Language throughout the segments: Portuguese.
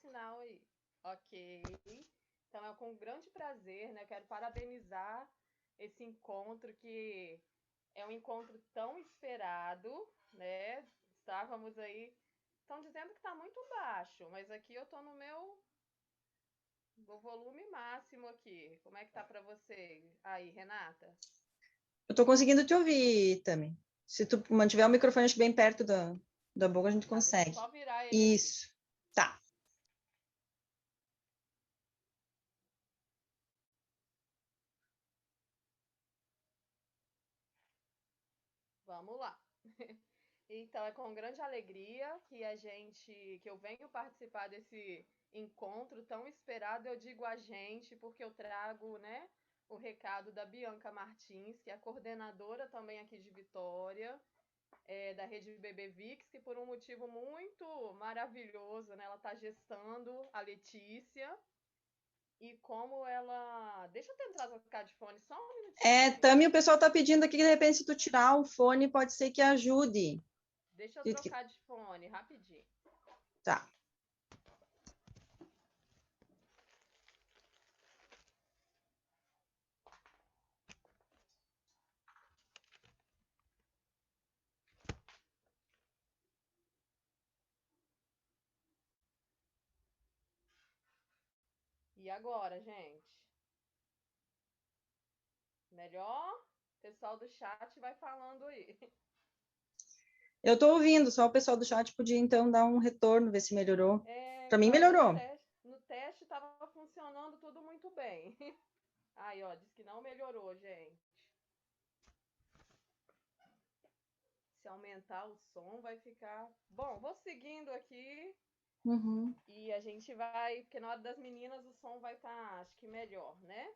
sinal aí. Ok. Então, é com grande prazer, né? Quero parabenizar esse encontro, que é um encontro tão esperado, né? Estávamos aí... Estão dizendo que está muito baixo, mas aqui eu estou no meu volume máximo aqui. Como é que tá para você aí, Renata? Eu estou conseguindo te ouvir, Tami. Se tu mantiver o microfone acho bem perto da boca, a gente consegue. Deixa eu só virar ele aqui. Isso. Tá. Vamos lá. Então, é com grande alegria que eu venho participar desse encontro tão esperado. Eu digo a gente porque eu trago, né, o recado da Bianca Martins, que é coordenadora também aqui de Vitória, da Rede Bebê Vix, que por um motivo muito maravilhoso, né, ela está gestando a Letícia. E como ela... Deixa eu tentar trocar de fone só um minutinho. Tami, o pessoal está pedindo aqui que, de repente, se tu tirar o fone, pode ser que ajude. Deixa eu trocar de fone, rapidinho. Tá. E agora, gente? Melhor? O pessoal do chat vai falando aí. Eu estou ouvindo, só o pessoal do chat podia, então, dar um retorno, ver se melhorou. Para mim, Então, melhorou. no teste estava funcionando tudo muito bem. Aí, ó, diz que não melhorou, gente. Se aumentar o som, vai ficar... Bom, vou seguindo aqui. Uhum. E a gente vai... Porque na hora das meninas o som vai estar, acho que melhor, né?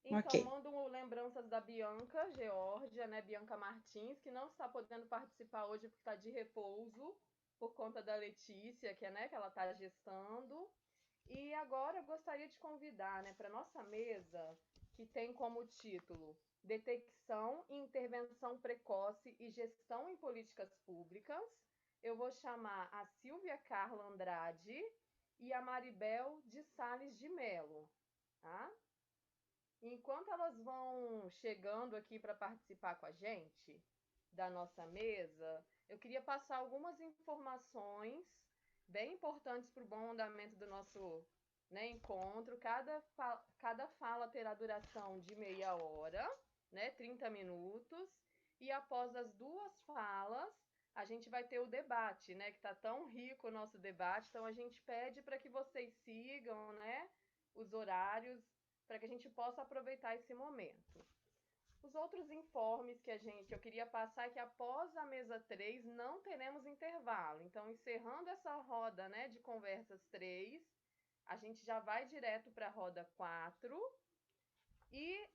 Então, Ok. mando lembranças da Bianca Georgia, né? Bianca Martins, que não está podendo participar hoje porque está de repouso por conta da Letícia, que é, né, que ela está gestando. E agora eu gostaria de convidar, né, para nossa mesa, que tem como título Detecção e Intervenção Precoce e Gestão em Políticas Públicas. Eu vou chamar a Silvia Carla Andrade e a Maribel de Sales de Melo, tá? Enquanto elas vão chegando aqui para participar com a gente da nossa mesa, eu queria passar algumas informações bem importantes para o bom andamento do nosso, né, encontro. Cada fala terá duração de meia hora, né, 30 minutos, e após as duas falas, a gente vai ter o debate, né, que está tão rico o nosso debate, então a gente pede para que vocês sigam, né, os horários, para que a gente possa aproveitar esse momento. Os outros informes que eu queria passar é que após a mesa 3 não teremos intervalo. Então, encerrando essa roda, né, de conversas 3, a gente já vai direto para a roda 4. E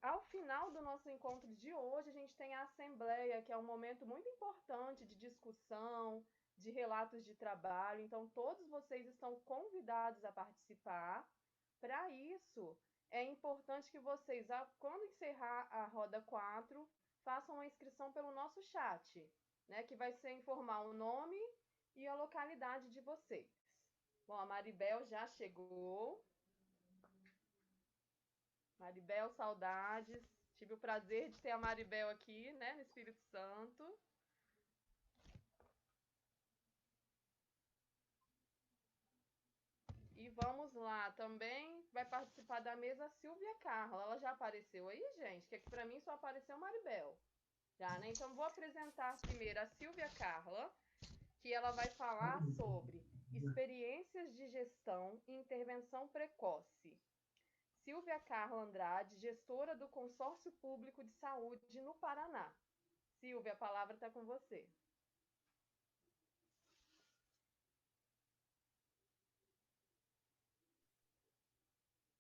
ao final do nosso encontro de hoje, a gente tem a assembleia, que é um momento muito importante de discussão, de relatos de trabalho. Então, todos vocês estão convidados a participar. Para isso, é importante que vocês, quando encerrar a roda 4, façam a inscrição pelo nosso chat, né, que vai ser informar o nome e a localidade de vocês. Bom, a Maribel já chegou. Maribel, saudades. Tive o prazer de ter a Maribel aqui, né, no Espírito Santo. E vamos lá, também vai participar da mesa a Silvia Carla. Ela já apareceu aí, gente? Que aqui para mim só apareceu Maribel. Já, né? Então vou apresentar primeiro a Silvia Carla, que ela vai falar sobre experiências de gestão e intervenção precoce. Silvia Carla Andrade, gestora do Consórcio Público de Saúde no Paraná. Silvia, a palavra está com você.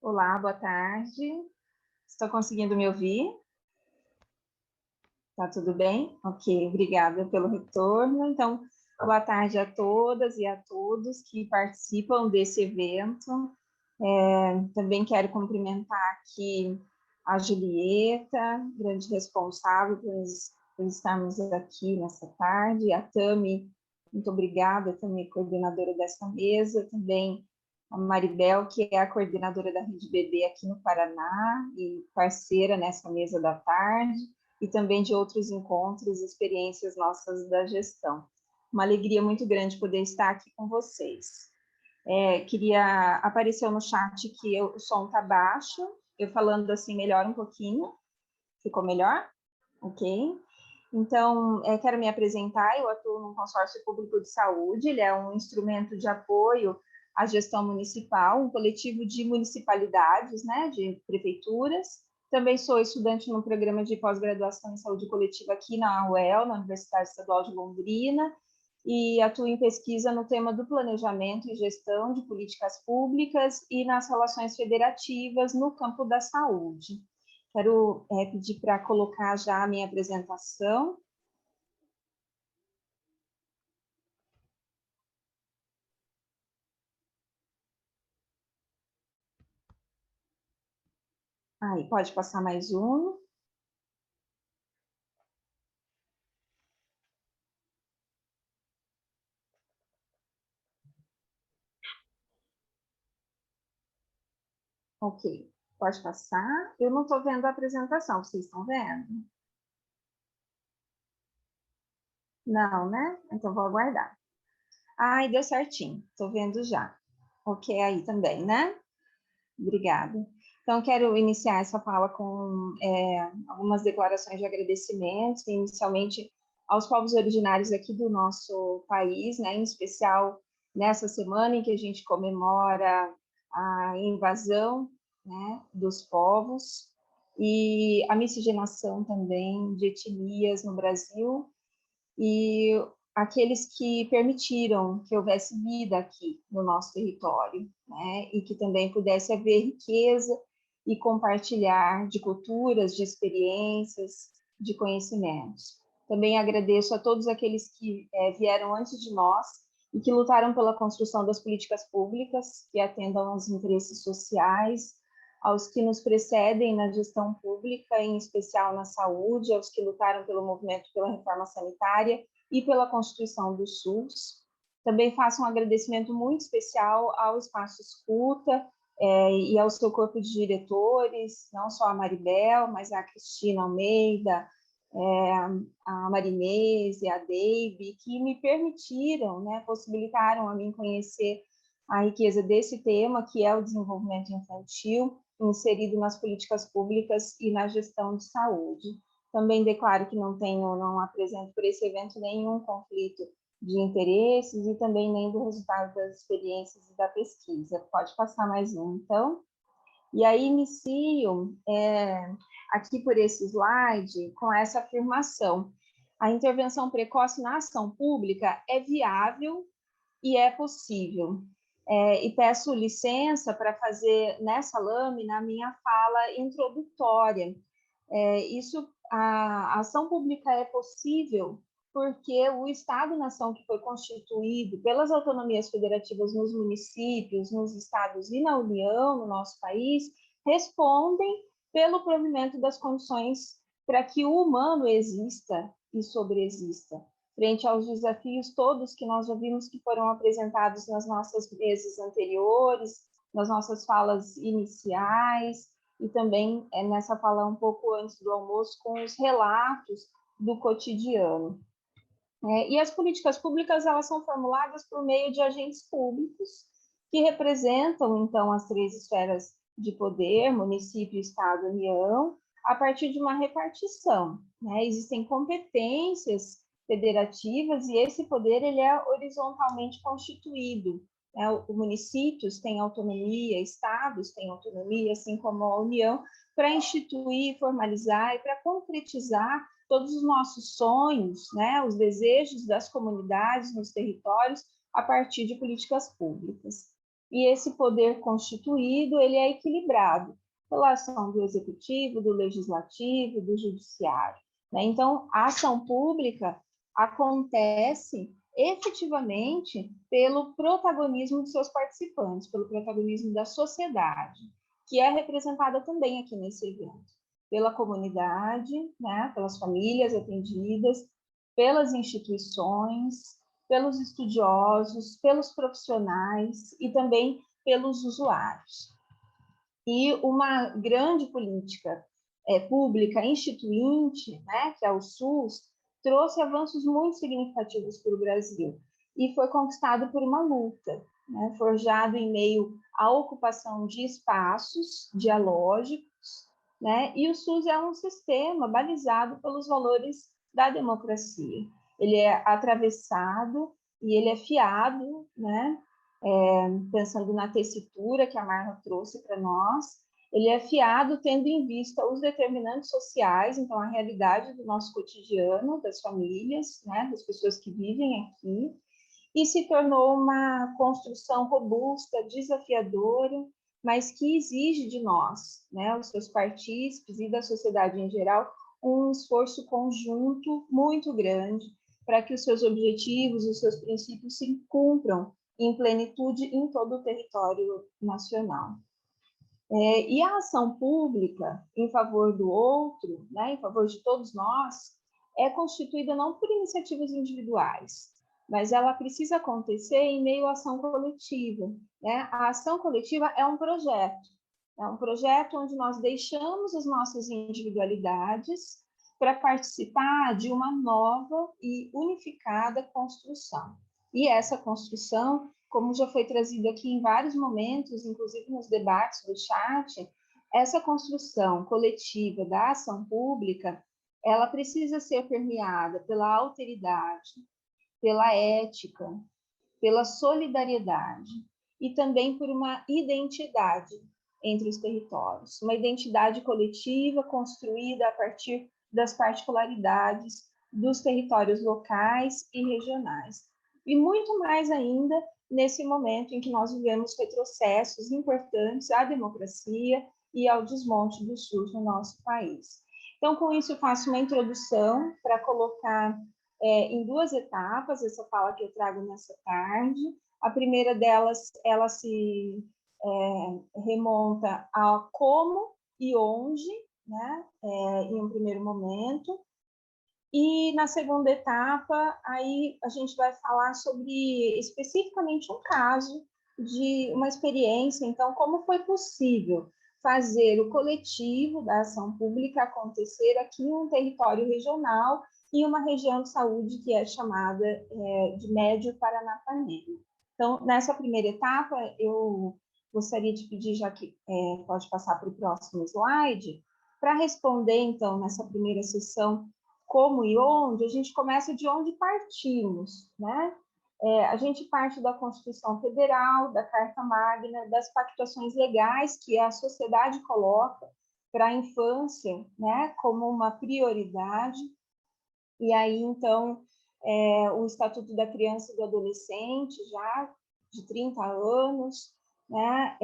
Olá, boa tarde. Estou conseguindo me ouvir? Tá tudo bem? Ok, obrigada pelo retorno. Então, boa tarde a todas e a todos que participam desse evento. Também quero cumprimentar aqui a Julieta, grande responsável por estarmos aqui nessa tarde, a Tami, muito obrigada, também coordenadora dessa mesa, também a Maribel, que é a coordenadora da Rede BD aqui no Paraná e parceira nessa mesa da tarde, e também de outros encontros e experiências nossas da gestão. Uma alegria muito grande poder estar aqui com vocês. Apareceu no chat que o som está baixo, eu falando assim melhor um pouquinho. Ficou melhor? Ok. Então, quero me apresentar, eu atuo no Consórcio Público de Saúde, ele é um instrumento de apoio à gestão municipal, um coletivo de municipalidades, né, de prefeituras. Também sou estudante no programa de pós-graduação em saúde coletiva aqui na UEL, na Universidade Estadual de Londrina, e atuo em pesquisa no tema do planejamento e gestão de políticas públicas e nas relações federativas no campo da saúde. Quero pedir para colocar já a minha apresentação. Aí, pode passar mais um. Ok, pode passar. Eu não estou vendo a apresentação, vocês estão vendo? Não, né? Então vou aguardar. Ai, deu certinho, estou vendo já. Ok, aí também, né? Obrigada. Então, quero iniciar essa fala com algumas declarações de agradecimento, inicialmente aos povos originários aqui do nosso país, né? Em especial nessa semana em que a gente comemora a invasão, né, dos povos e a miscigenação também de etnias no Brasil, e aqueles que permitiram que houvesse vida aqui no nosso território, né, e que também pudesse haver riqueza e compartilhar de culturas, de experiências, de conhecimentos. Também agradeço a todos aqueles que vieram antes de nós e que lutaram pela construção das políticas públicas que atendam aos interesses sociais, aos que nos precedem na gestão pública, em especial na saúde, aos que lutaram pelo movimento pela reforma sanitária e pela Constituição do SUS. Também faço um agradecimento muito especial ao Espaço Escuta e ao seu corpo de diretores, não só a Maribel, mas a Cristina Almeida, a Marinês e a Deibe, que me permitiram, né, possibilitaram a mim conhecer a riqueza desse tema, que é o desenvolvimento infantil, inserido nas políticas públicas e na gestão de saúde. Também declaro que não apresento por esse evento nenhum conflito de interesses e também nem do resultado das experiências e da pesquisa. Pode passar mais um, então. E aí inicio aqui por esse slide com essa afirmação. A intervenção precoce na ação pública é viável e é possível. E peço licença para fazer nessa lâmina a minha fala introdutória. A ação pública é possível porque o Estado-nação que foi constituído pelas autonomias federativas nos municípios, nos estados e na União, no nosso país, respondem pelo provimento das condições para que o humano exista e sobreexista, frente aos desafios todos que nós já vimos que foram apresentados nas nossas mesas anteriores, nas nossas falas iniciais, e também nessa fala um pouco antes do almoço, com os relatos do cotidiano. E as políticas públicas, elas são formuladas por meio de agentes públicos, que representam, então, as três esferas de poder, município, Estado, União, a partir de uma repartição, né? Existem competências federativas e esse poder ele é horizontalmente constituído, né? Os municípios têm autonomia, estados têm autonomia, assim como a União, para instituir, formalizar e para concretizar todos os nossos sonhos, né? Os desejos das comunidades nos territórios a partir de políticas públicas. E esse poder constituído ele é equilibrado pela ação do executivo, do legislativo, do judiciário, né? Então, a ação pública acontece efetivamente pelo protagonismo de seus participantes, pelo protagonismo da sociedade, que é representada também aqui nesse evento, pela comunidade, né, pelas famílias atendidas, pelas instituições, pelos estudiosos, pelos profissionais e também pelos usuários. E uma grande política pública instituinte, né, que é o SUS, trouxe avanços muito significativos para o Brasil e foi conquistado por uma luta, né, forjado em meio à ocupação de espaços dialógicos, né, e o SUS é um sistema balizado pelos valores da democracia. Ele é atravessado e ele é fiado, né, pensando na tessitura que a Marla trouxe para nós, ele é fiado tendo em vista os determinantes sociais, então a realidade do nosso cotidiano, das famílias, né, das pessoas que vivem aqui, e se tornou uma construção robusta, desafiadora, mas que exige de nós, né, os seus partícipes e da sociedade em geral, um esforço conjunto muito grande para que os seus objetivos, os seus princípios se cumpram em plenitude em todo o território nacional. E a ação pública em favor do outro, né, em favor de todos nós, é constituída não por iniciativas individuais, mas ela precisa acontecer em meio à ação coletiva, né? A ação coletiva é um projeto onde nós deixamos as nossas individualidades para participar de uma nova e unificada construção. E essa construção, como já foi trazido aqui em vários momentos, inclusive nos debates do chat, essa construção coletiva da ação pública, ela precisa ser permeada pela alteridade, pela ética, pela solidariedade e também por uma identidade entre os territórios, uma identidade coletiva construída a partir das particularidades dos territórios locais e regionais. E muito mais ainda nesse momento em que nós vivemos retrocessos importantes à democracia e ao desmonte do SUS no nosso país. Então, com isso, eu faço uma introdução para colocar em duas etapas essa fala que eu trago nessa tarde. A primeira delas, ela se remonta a como e onde, né, em um primeiro momento. E na segunda etapa, aí a gente vai falar sobre especificamente um caso de uma experiência, então, como foi possível fazer o coletivo da ação pública acontecer aqui em um território regional e uma região de saúde que é chamada de Médio Paranapanema. Então, nessa primeira etapa, eu gostaria de pedir, já que pode passar para o próximo slide, para responder, então, nessa primeira sessão, como e onde, a gente começa de onde partimos, né? A gente parte da Constituição Federal, da Carta Magna, das pactuações legais que a sociedade coloca para a infância, né, como uma prioridade. E aí, então, o Estatuto da Criança e do Adolescente, já de 30 anos, né,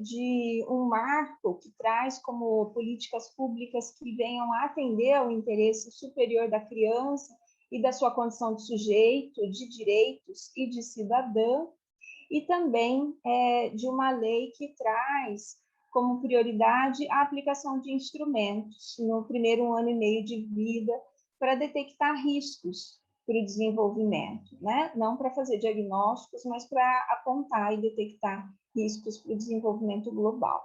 de um marco que traz como políticas públicas que venham a atender ao interesse superior da criança e da sua condição de sujeito, de direitos e de cidadã, e também de uma lei que traz como prioridade a aplicação de instrumentos no primeiro ano e meio de vida para detectar riscos para o desenvolvimento, né? Não para fazer diagnósticos, mas para apontar e detectar riscos para o desenvolvimento global.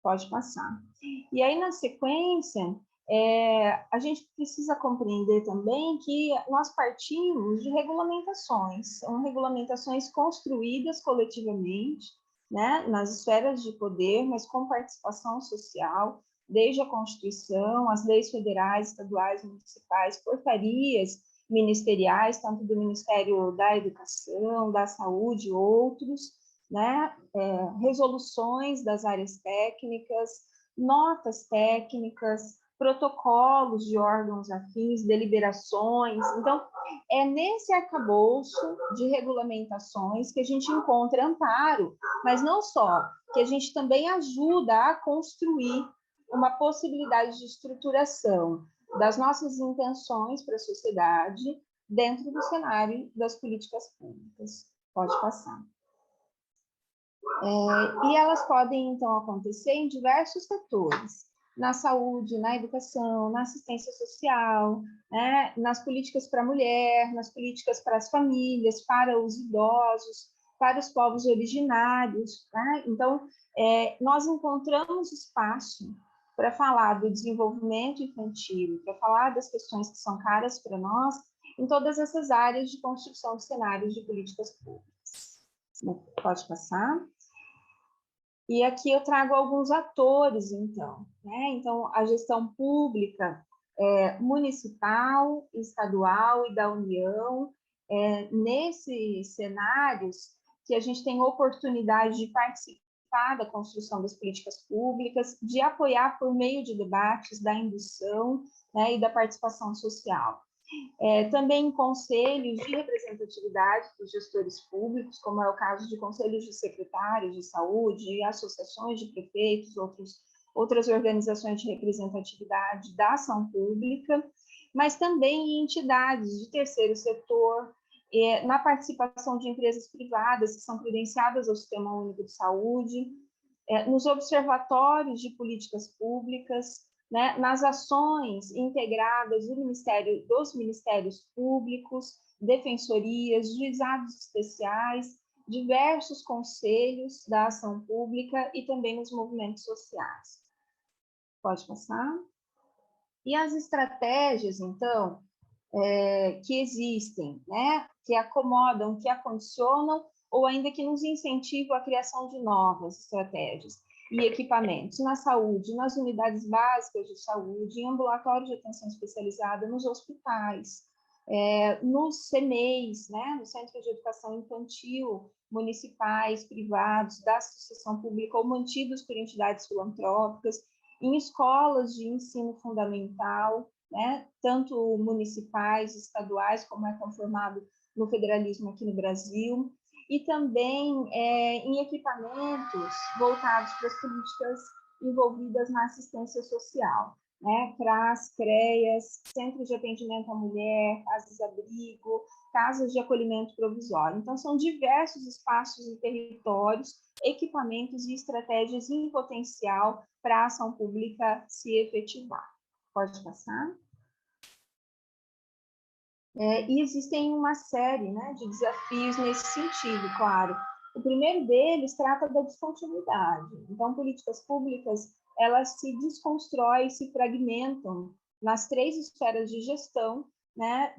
Pode passar. E aí, na sequência, a gente precisa compreender também que nós partimos de regulamentações, são regulamentações construídas coletivamente, né, nas esferas de poder, mas com participação social, desde a Constituição, as leis federais, estaduais, municipais, portarias ministeriais, tanto do Ministério da Educação, da Saúde e outros, né, resoluções das áreas técnicas, notas técnicas, protocolos de órgãos afins, deliberações. Então, é nesse arcabouço de regulamentações que a gente encontra amparo, mas não só, que a gente também ajuda a construir uma possibilidade de estruturação das nossas intenções para a sociedade dentro do cenário das políticas públicas. Pode passar. E elas podem, então, acontecer em diversos setores, na saúde, na educação, na assistência social, né, nas políticas para a mulher, nas políticas para as famílias, para os idosos, para os povos originários, né? Então, nós encontramos espaço para falar do desenvolvimento infantil, para falar das questões que são caras para nós, em todas essas áreas de construção de cenários de políticas públicas. Pode passar. E aqui eu trago alguns atores, então, né? Então, a gestão pública municipal, estadual e da União, nesses cenários que a gente tem oportunidade de participar da construção das políticas públicas, de apoiar por meio de debates, da indução, né, e da participação social. Também conselhos de representatividade dos gestores públicos, como é o caso de conselhos de secretários de saúde, associações de prefeitos, outras organizações de representatividade da ação pública, mas também em entidades de terceiro setor, na participação de empresas privadas que são credenciadas ao Sistema Único de Saúde, nos observatórios de políticas públicas, né, nas ações integradas dos ministérios públicos, defensorias, juizados especiais, diversos conselhos da ação pública e também nos movimentos sociais. Pode passar. E as estratégias, então, que existem, né, que acomodam, que acondicionam, ou ainda que nos incentivam a criação de novas estratégias e equipamentos na saúde, nas unidades básicas de saúde, em ambulatórios de atenção especializada, nos hospitais, nos CEMEIs, né, no Centro de Educação Infantil, municipais, privados, da associação pública ou mantidos por entidades filantrópicas, em escolas de ensino fundamental, né, tanto municipais, estaduais, como é conformado no federalismo aqui no Brasil, e também em equipamentos voltados para as políticas envolvidas na assistência social, né? CRAS, CREAS, Centros de Atendimento à Mulher, casas-abrigo, casas de acolhimento provisório. Então, são diversos espaços e territórios, equipamentos e estratégias em potencial para a ação pública se efetivar. Pode passar. E existem uma série, né, de desafios nesse sentido, claro. O primeiro deles trata da descontinuidade. Então, políticas públicas, elas se desconstroem, se fragmentam nas 3 esferas de gestão, né,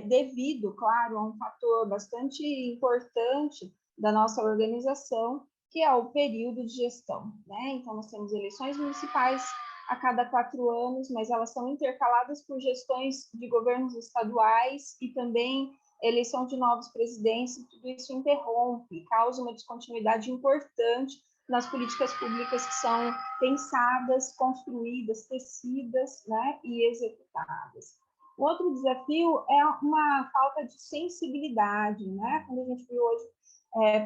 devido, claro, a um fator bastante importante da nossa organização, que é o período de gestão, né? Então, nós temos eleições municipais a cada 4 anos, mas elas são intercaladas por gestões de governos estaduais e também eleição de novos presidentes, e tudo isso interrompe, causa uma descontinuidade importante nas políticas públicas que são pensadas, construídas, tecidas, né, e executadas. O outro desafio é uma falta de sensibilidade, né? Quando a gente viu hoje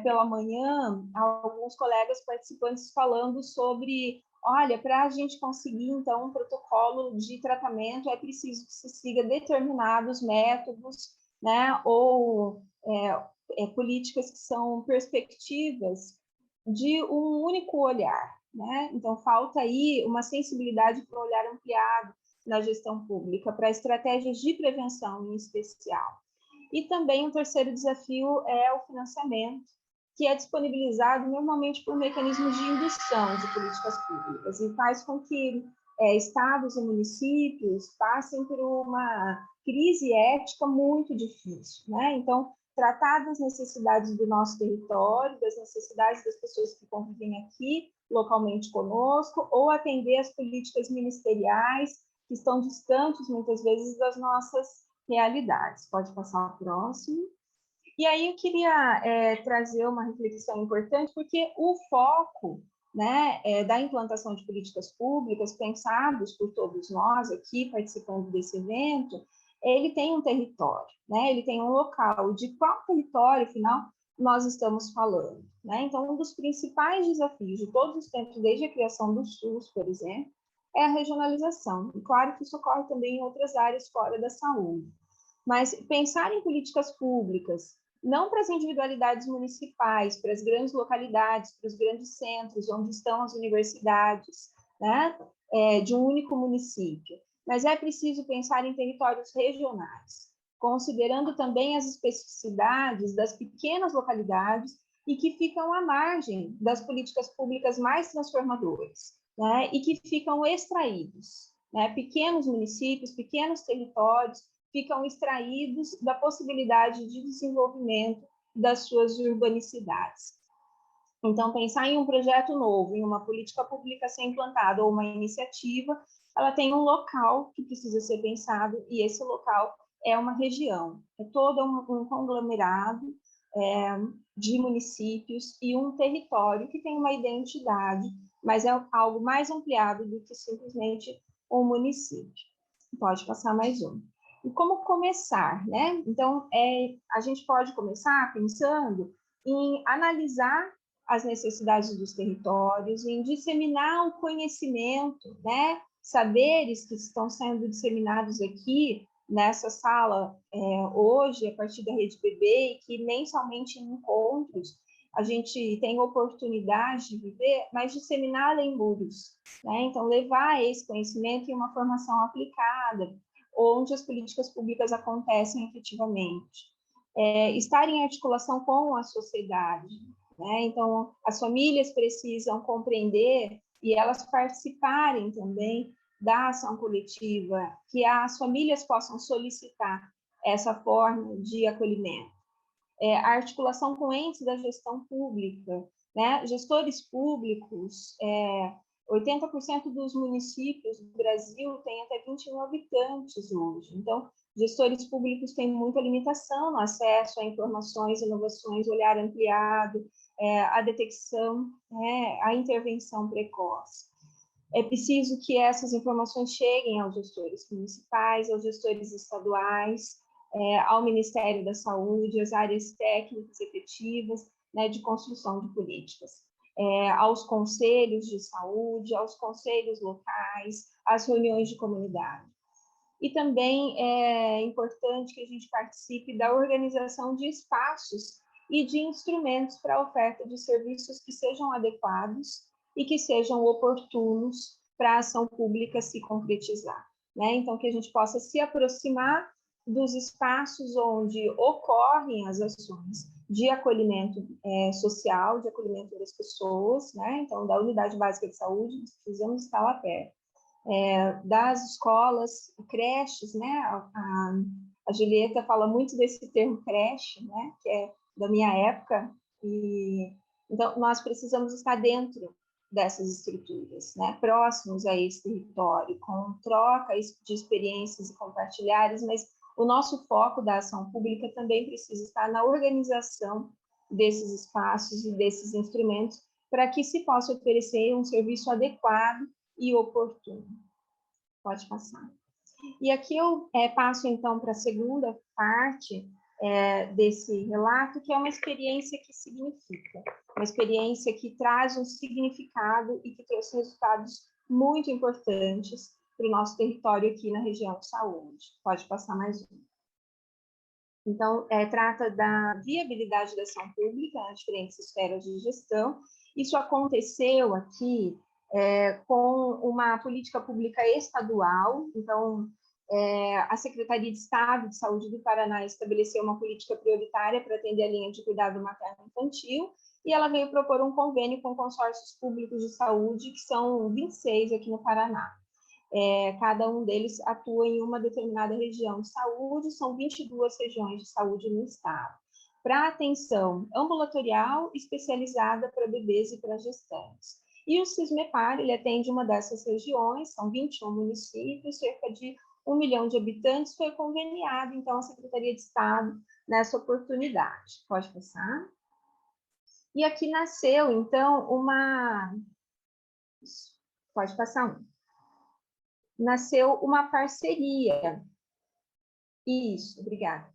pela manhã, alguns colegas participantes falando sobre, olha, para a gente conseguir, então, um protocolo de tratamento, é preciso que se siga determinados métodos, né, ou políticas que são perspectivas de um único olhar, né? Então, falta aí uma sensibilidade para um olhar ampliado na gestão pública, para estratégias de prevenção em especial. E também o terceiro desafio é o financiamento, que é disponibilizado normalmente por mecanismos de indução de políticas públicas e faz com que estados e municípios passem por uma crise ética muito difícil, né? Então, tratar das necessidades do nosso território, das necessidades das pessoas que convivem aqui localmente conosco, ou atender às políticas ministeriais que estão distantes, muitas vezes, das nossas realidades. Pode passar o próximo. E aí eu queria trazer uma reflexão importante, porque o foco, né, da implantação de políticas públicas pensados por todos nós aqui participando desse evento, ele tem um território, né, ele tem um local. De qual território, afinal, nós estamos falando, né? Então, um dos principais desafios de todos os tempos, desde a criação do SUS, por exemplo, é a regionalização. E claro que isso ocorre também em outras áreas fora da saúde. Mas pensar em políticas públicas, não para as individualidades municipais, para as grandes localidades, para os grandes centros, onde estão as universidades, né, de um único município, mas é preciso pensar em territórios regionais, considerando também as especificidades das pequenas localidades e que ficam à margem das políticas públicas mais transformadoras, né? E que ficam extraídos, né? Pequenos municípios, pequenos territórios ficam extraídos da possibilidade de desenvolvimento das suas urbanicidades. Então, pensar em um projeto novo, em uma política pública a ser implantada ou uma iniciativa, ela tem um local que precisa ser pensado, e esse local é uma região, é todo um conglomerado de municípios e um território que tem uma identidade, mas é algo mais ampliado do que simplesmente um município. Pode passar mais um. E como começar, né? Então, a gente pode começar pensando em analisar as necessidades dos territórios, em disseminar o conhecimento, né? Saberes que estão sendo disseminados aqui nessa sala hoje, a partir da Rede BB, e que nem somente em encontros a gente tem oportunidade de viver, mas disseminar além muros, né? Então, levar esse conhecimento em uma formação aplicada, onde as políticas públicas acontecem efetivamente. Estar em articulação com a sociedade, né? Então, as famílias precisam compreender e elas participarem também da ação coletiva, que as famílias possam solicitar essa forma de acolhimento. A articulação com entes da gestão pública, né? Gestores públicos, 80% dos municípios do Brasil têm até 20 mil habitantes hoje. Então, gestores públicos têm muita limitação no acesso a informações, inovações, olhar ampliado, a detecção, a intervenção precoce. É preciso que essas informações cheguem aos gestores municipais, aos gestores estaduais, ao Ministério da Saúde, às áreas técnicas efetivas, né, de construção de políticas, aos conselhos de saúde, aos conselhos locais, às reuniões de comunidade. E também é importante que a gente participe da organização de espaços e de instrumentos para a oferta de serviços que sejam adequados e que sejam oportunos para a ação pública se concretizar, né? Então, que a gente possa se aproximar dos espaços onde ocorrem as ações de acolhimento social, de acolhimento das pessoas, né? Então, da unidade básica de saúde, nós precisamos estar lá perto. Das escolas, creches, né? A Julieta fala muito desse termo creche, né? Que é da minha época, e então nós precisamos estar dentro dessas estruturas, né? Próximos a esse território, com troca de experiências e compartilhares, mas o nosso foco da ação pública também precisa estar na organização desses espaços e desses instrumentos para que se possa oferecer um serviço adequado e oportuno. Pode passar. E aqui eu passo, então, para a segunda parte desse relato, que é uma experiência que significa, uma experiência que traz um significado e que trouxe resultados muito importantes para o nosso território aqui na região de saúde. Pode passar mais um. Então, trata da viabilidade da ação pública nas diferentes esferas de gestão. Isso aconteceu aqui com uma política pública estadual. Então, a Secretaria de Estado de Saúde do Paraná estabeleceu uma política prioritária para atender a linha de cuidado materno-infantil, e ela veio propor um convênio com consórcios públicos de saúde, que são 26 aqui no Paraná. Cada um deles atua em uma determinada região de saúde, são 22 regiões de saúde no estado, para atenção ambulatorial especializada para bebês e para gestantes. E o Sismepar, ele atende uma dessas regiões, são 21 municípios, cerca de 1 milhão de habitantes, foi conveniado, então, a Secretaria de Estado nessa oportunidade. Pode passar. E aqui nasceu, então, Pode passar um. Nasceu uma parceria. Isso, obrigada.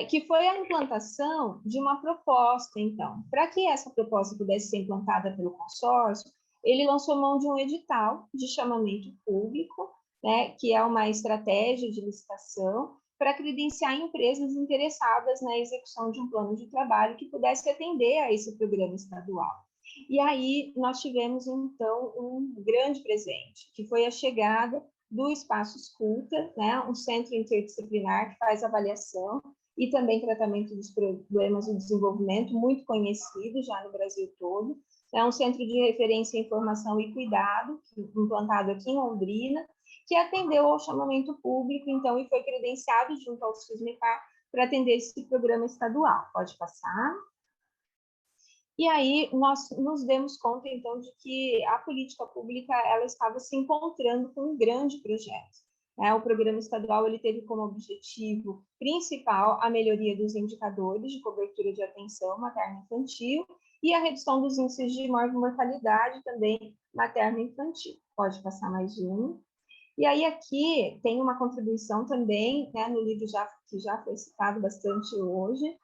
Que foi a implantação de uma proposta, então. Para que essa proposta pudesse ser implantada pelo consórcio, ele lançou mão de um edital de chamamento público, né, que é uma estratégia de licitação para credenciar empresas interessadas na execução de um plano de trabalho que pudesse atender a esse programa estadual. E aí nós tivemos, então, um grande presente, que foi a chegada do Espaço Escuta, né, um centro interdisciplinar que faz avaliação e também tratamento dos problemas do desenvolvimento, muito conhecido já no Brasil todo. É um centro de referência em informação e cuidado, implantado aqui em Londrina, que atendeu ao chamamento público, então, e foi credenciado junto ao SUSMEPAR para atender esse programa estadual. Pode passar. E aí nós nos demos conta, então, de que a política pública ela estava se encontrando com um grande projeto. O programa estadual ele teve como objetivo principal a melhoria dos indicadores de cobertura de atenção materno-infantil e a redução dos índices de mortalidade também materno-infantil. Pode passar mais um. E aí aqui tem uma contribuição também, né, no livro que já foi citado bastante hoje,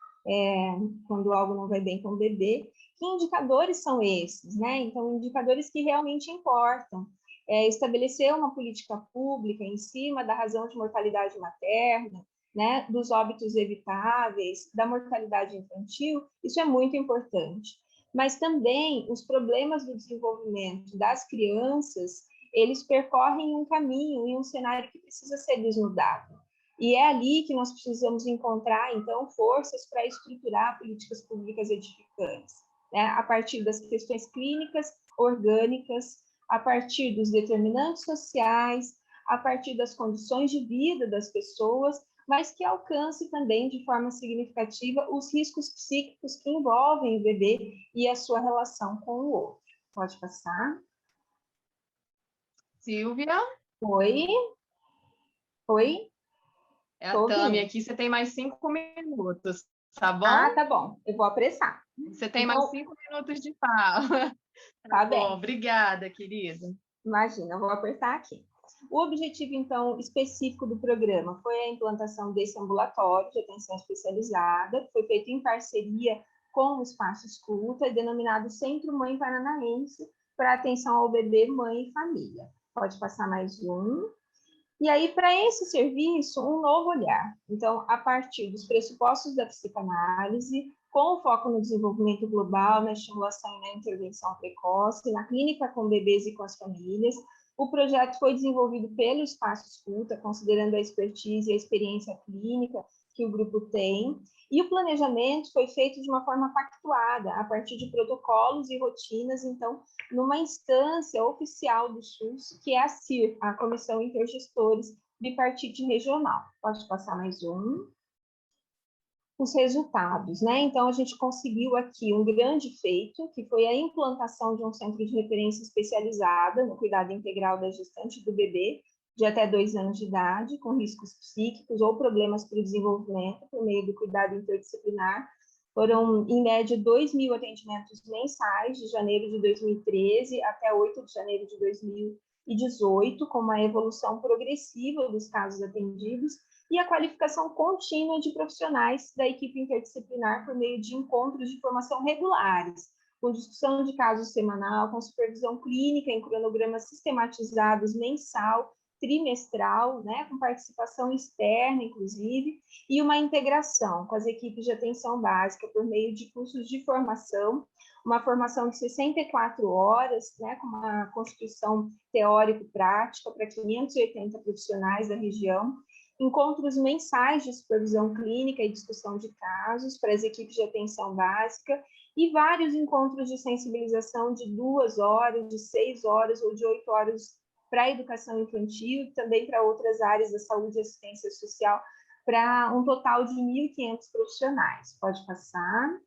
quando algo não vai bem com o bebê. Que indicadores são esses, né? Então, indicadores que realmente importam. Estabelecer uma política pública em cima da razão de mortalidade materna, né, dos óbitos evitáveis, da mortalidade infantil, isso é muito importante. Mas também os problemas do desenvolvimento das crianças, eles percorrem um caminho e um cenário que precisa ser desnudado. E é ali que nós precisamos encontrar, então, forças para estruturar políticas públicas edificantes, né, a partir das questões clínicas, orgânicas, a partir dos determinantes sociais, a partir das condições de vida das pessoas, mas que alcance também de forma significativa os riscos psíquicos que envolvem o bebê e a sua relação com o outro. Pode passar. Silvia? Oi? Oi? É a Tami aqui, você tem mais 5 minutos, tá bom? Ah, tá bom, eu vou apressar. Você tem mais 5 minutos de fala. Tá bom, bem. Obrigada, querida. Imagina, eu vou apertar aqui. O objetivo, então, específico do programa foi a implantação desse ambulatório de atenção especializada, que foi feito em parceria com o Espaço Escuta, denominado Centro Mãe Paranaense, para atenção ao bebê, mãe e família. Pode passar mais um. E aí, para esse serviço, um novo olhar. Então, a partir dos pressupostos da psicanálise, com foco no desenvolvimento global, na estimulação e na intervenção precoce, na clínica com bebês e com as famílias, o projeto foi desenvolvido pelo Espaço Escuta, considerando a expertise e a experiência clínica que o grupo tem, e o planejamento foi feito de uma forma pactuada, a partir de protocolos e rotinas, então, numa instância oficial do SUS, que é a CIR, a Comissão Intergestores Bipartite Regional. Pode passar mais um. Os resultados, né? Então, a gente conseguiu aqui um grande feito, que foi a implantação de um centro de referência especializada no cuidado integral da gestante e do bebê, de até 2 anos de idade, com riscos psíquicos ou problemas para o desenvolvimento, por meio do cuidado interdisciplinar. Foram, em média, 2.000 atendimentos mensais, de janeiro de 2013 até 8 de janeiro de 2018, com uma evolução progressiva dos casos atendidos, e a qualificação contínua de profissionais da equipe interdisciplinar por meio de encontros de formação regulares, com discussão de casos semanal, com supervisão clínica em cronogramas sistematizados mensal, trimestral, né, com participação externa, inclusive, e uma integração com as equipes de atenção básica por meio de cursos de formação, uma formação de 64 horas, né, com uma constituição teórico-prática para 580 profissionais da região, encontros mensais de supervisão clínica e discussão de casos para as equipes de atenção básica e vários encontros de sensibilização de 2 horas, de 6 horas ou de 8 horas para a educação infantil e também para outras áreas da saúde e assistência social, para um total de 1.500 profissionais. Pode passar.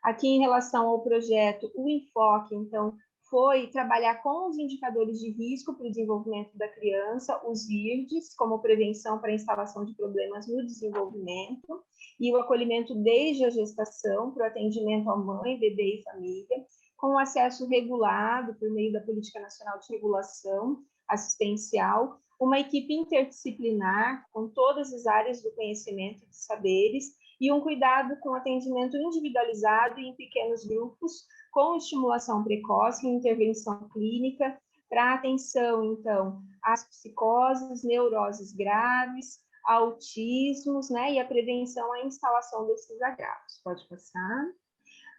Aqui, em relação ao projeto, o enfoque, então, foi trabalhar com os indicadores de risco para o desenvolvimento da criança, os IRDs, como prevenção para a instalação de problemas no desenvolvimento, e o acolhimento desde a gestação para o atendimento à mãe, bebê e família, com acesso regulado por meio da Política Nacional de Regulação Assistencial, uma equipe interdisciplinar com todas as áreas do conhecimento e de saberes, e um cuidado com atendimento individualizado e em pequenos grupos, com estimulação precoce e intervenção clínica, para atenção, então, às psicoses, neuroses graves, autismos, né, e a prevenção à instalação desses agravos. Pode passar.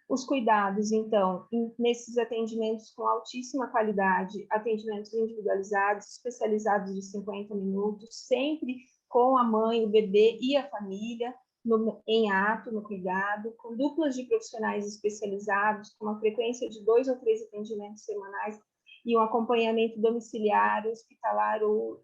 Os cuidados, então, nesses atendimentos com altíssima qualidade, atendimentos individualizados, especializados de 50 minutos, sempre com a mãe, o bebê e a família, em ato, no cuidado, com duplas de profissionais especializados, com uma frequência de 2 ou 3 atendimentos semanais e um acompanhamento domiciliar, hospitalar ou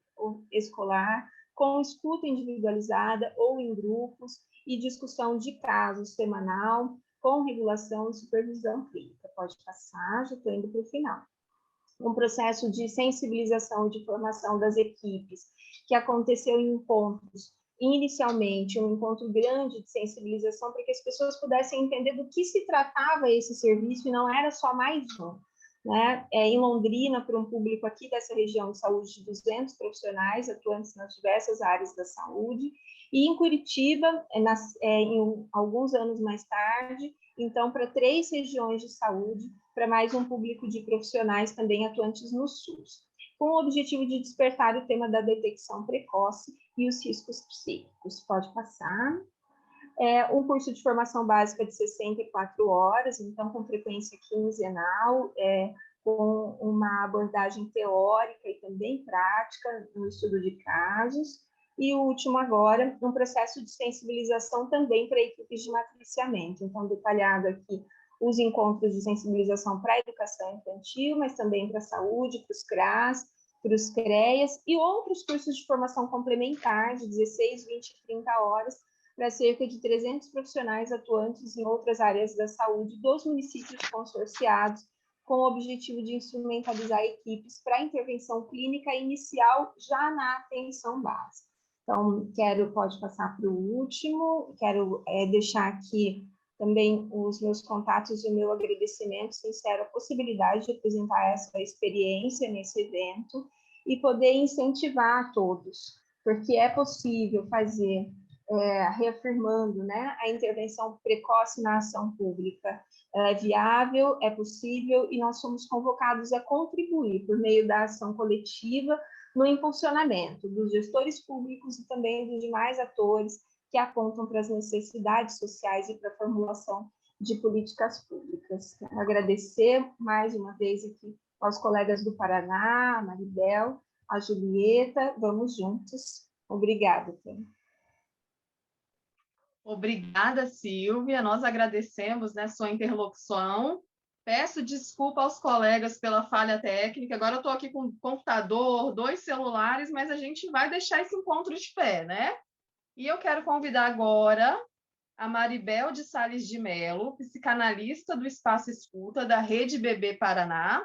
escolar, com escuta individualizada ou em grupos e discussão de casos semanal, com regulação e supervisão clínica. Pode passar, já estou indo para o final. Um processo de sensibilização e de formação das equipes, que aconteceu em encontros, inicialmente um encontro grande de sensibilização, para que as pessoas pudessem entender do que se tratava esse serviço, e não era só mais um. Né? Em Londrina, para um público aqui dessa região de saúde, de 200 profissionais atuantes nas diversas áreas da saúde, e em Curitiba, em alguns anos mais tarde, então, para 3 regiões de saúde, para mais um público de profissionais também atuantes no SUS, com o objetivo de despertar o tema da detecção precoce e os riscos psíquicos. Pode passar. Um curso de formação básica de 64 horas, então com frequência quinzenal, com uma abordagem teórica e também prática no estudo de casos. E o último agora, um processo de sensibilização também para equipes de matriciamento. Então, detalhado aqui os encontros de sensibilização para a educação infantil, mas também para a saúde, para os CRAS, para os CREAS, e outros cursos de formação complementar de 16, 20 e 30 horas, para cerca de 300 profissionais atuantes em outras áreas da saúde dos municípios consorciados, com o objetivo de instrumentalizar equipes para intervenção clínica inicial já na atenção básica. Então, pode passar para o último, quero deixar aqui também os meus contatos e o meu agradecimento sincero à possibilidade de apresentar essa experiência nesse evento e poder incentivar a todos, porque é possível fazer, reafirmando, né, a intervenção precoce na ação pública. É viável, é possível, e nós somos convocados a contribuir por meio da ação coletiva no impulsionamento dos gestores públicos e também dos demais atores que apontam para as necessidades sociais e para a formulação de políticas públicas. Quero agradecer mais uma vez aqui aos colegas do Paraná, a Maribel, a Julieta, vamos juntos. Obrigada, Tânia. Obrigada, Silvia. Nós agradecemos, né, sua interlocução. Peço desculpa aos colegas pela falha técnica. Agora eu estou aqui com um computador, 2 celulares, mas a gente vai deixar esse encontro de pé, né? E eu quero convidar agora a Maribel de Sales de Mello, psicanalista do Espaço Escuta da Rede Bebê Paraná,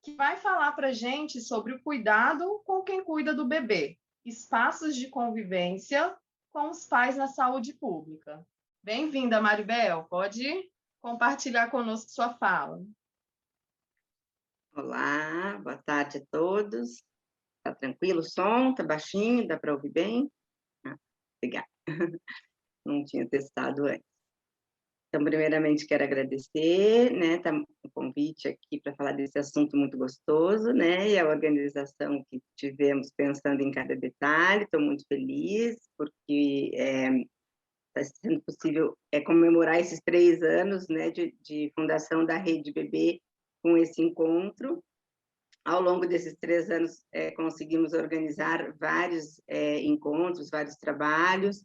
que vai falar para a gente sobre o cuidado com quem cuida do bebê, espaços de convivência com os pais na saúde pública. Bem-vinda, Maribel. Pode compartilhar conosco sua fala. Olá, boa tarde a todos. Tá tranquilo o som? Tá baixinho? Dá para ouvir bem? Obrigada. Não tinha testado antes. Então, primeiramente, quero agradecer, né, o convite aqui para falar desse assunto muito gostoso, né, e a organização que tivemos pensando em cada detalhe. Estou muito feliz, porque está sendo possível comemorar esses 3 anos, né, de fundação da Rede Bebê com esse encontro. Ao longo desses 3 anos, conseguimos organizar vários encontros, vários trabalhos,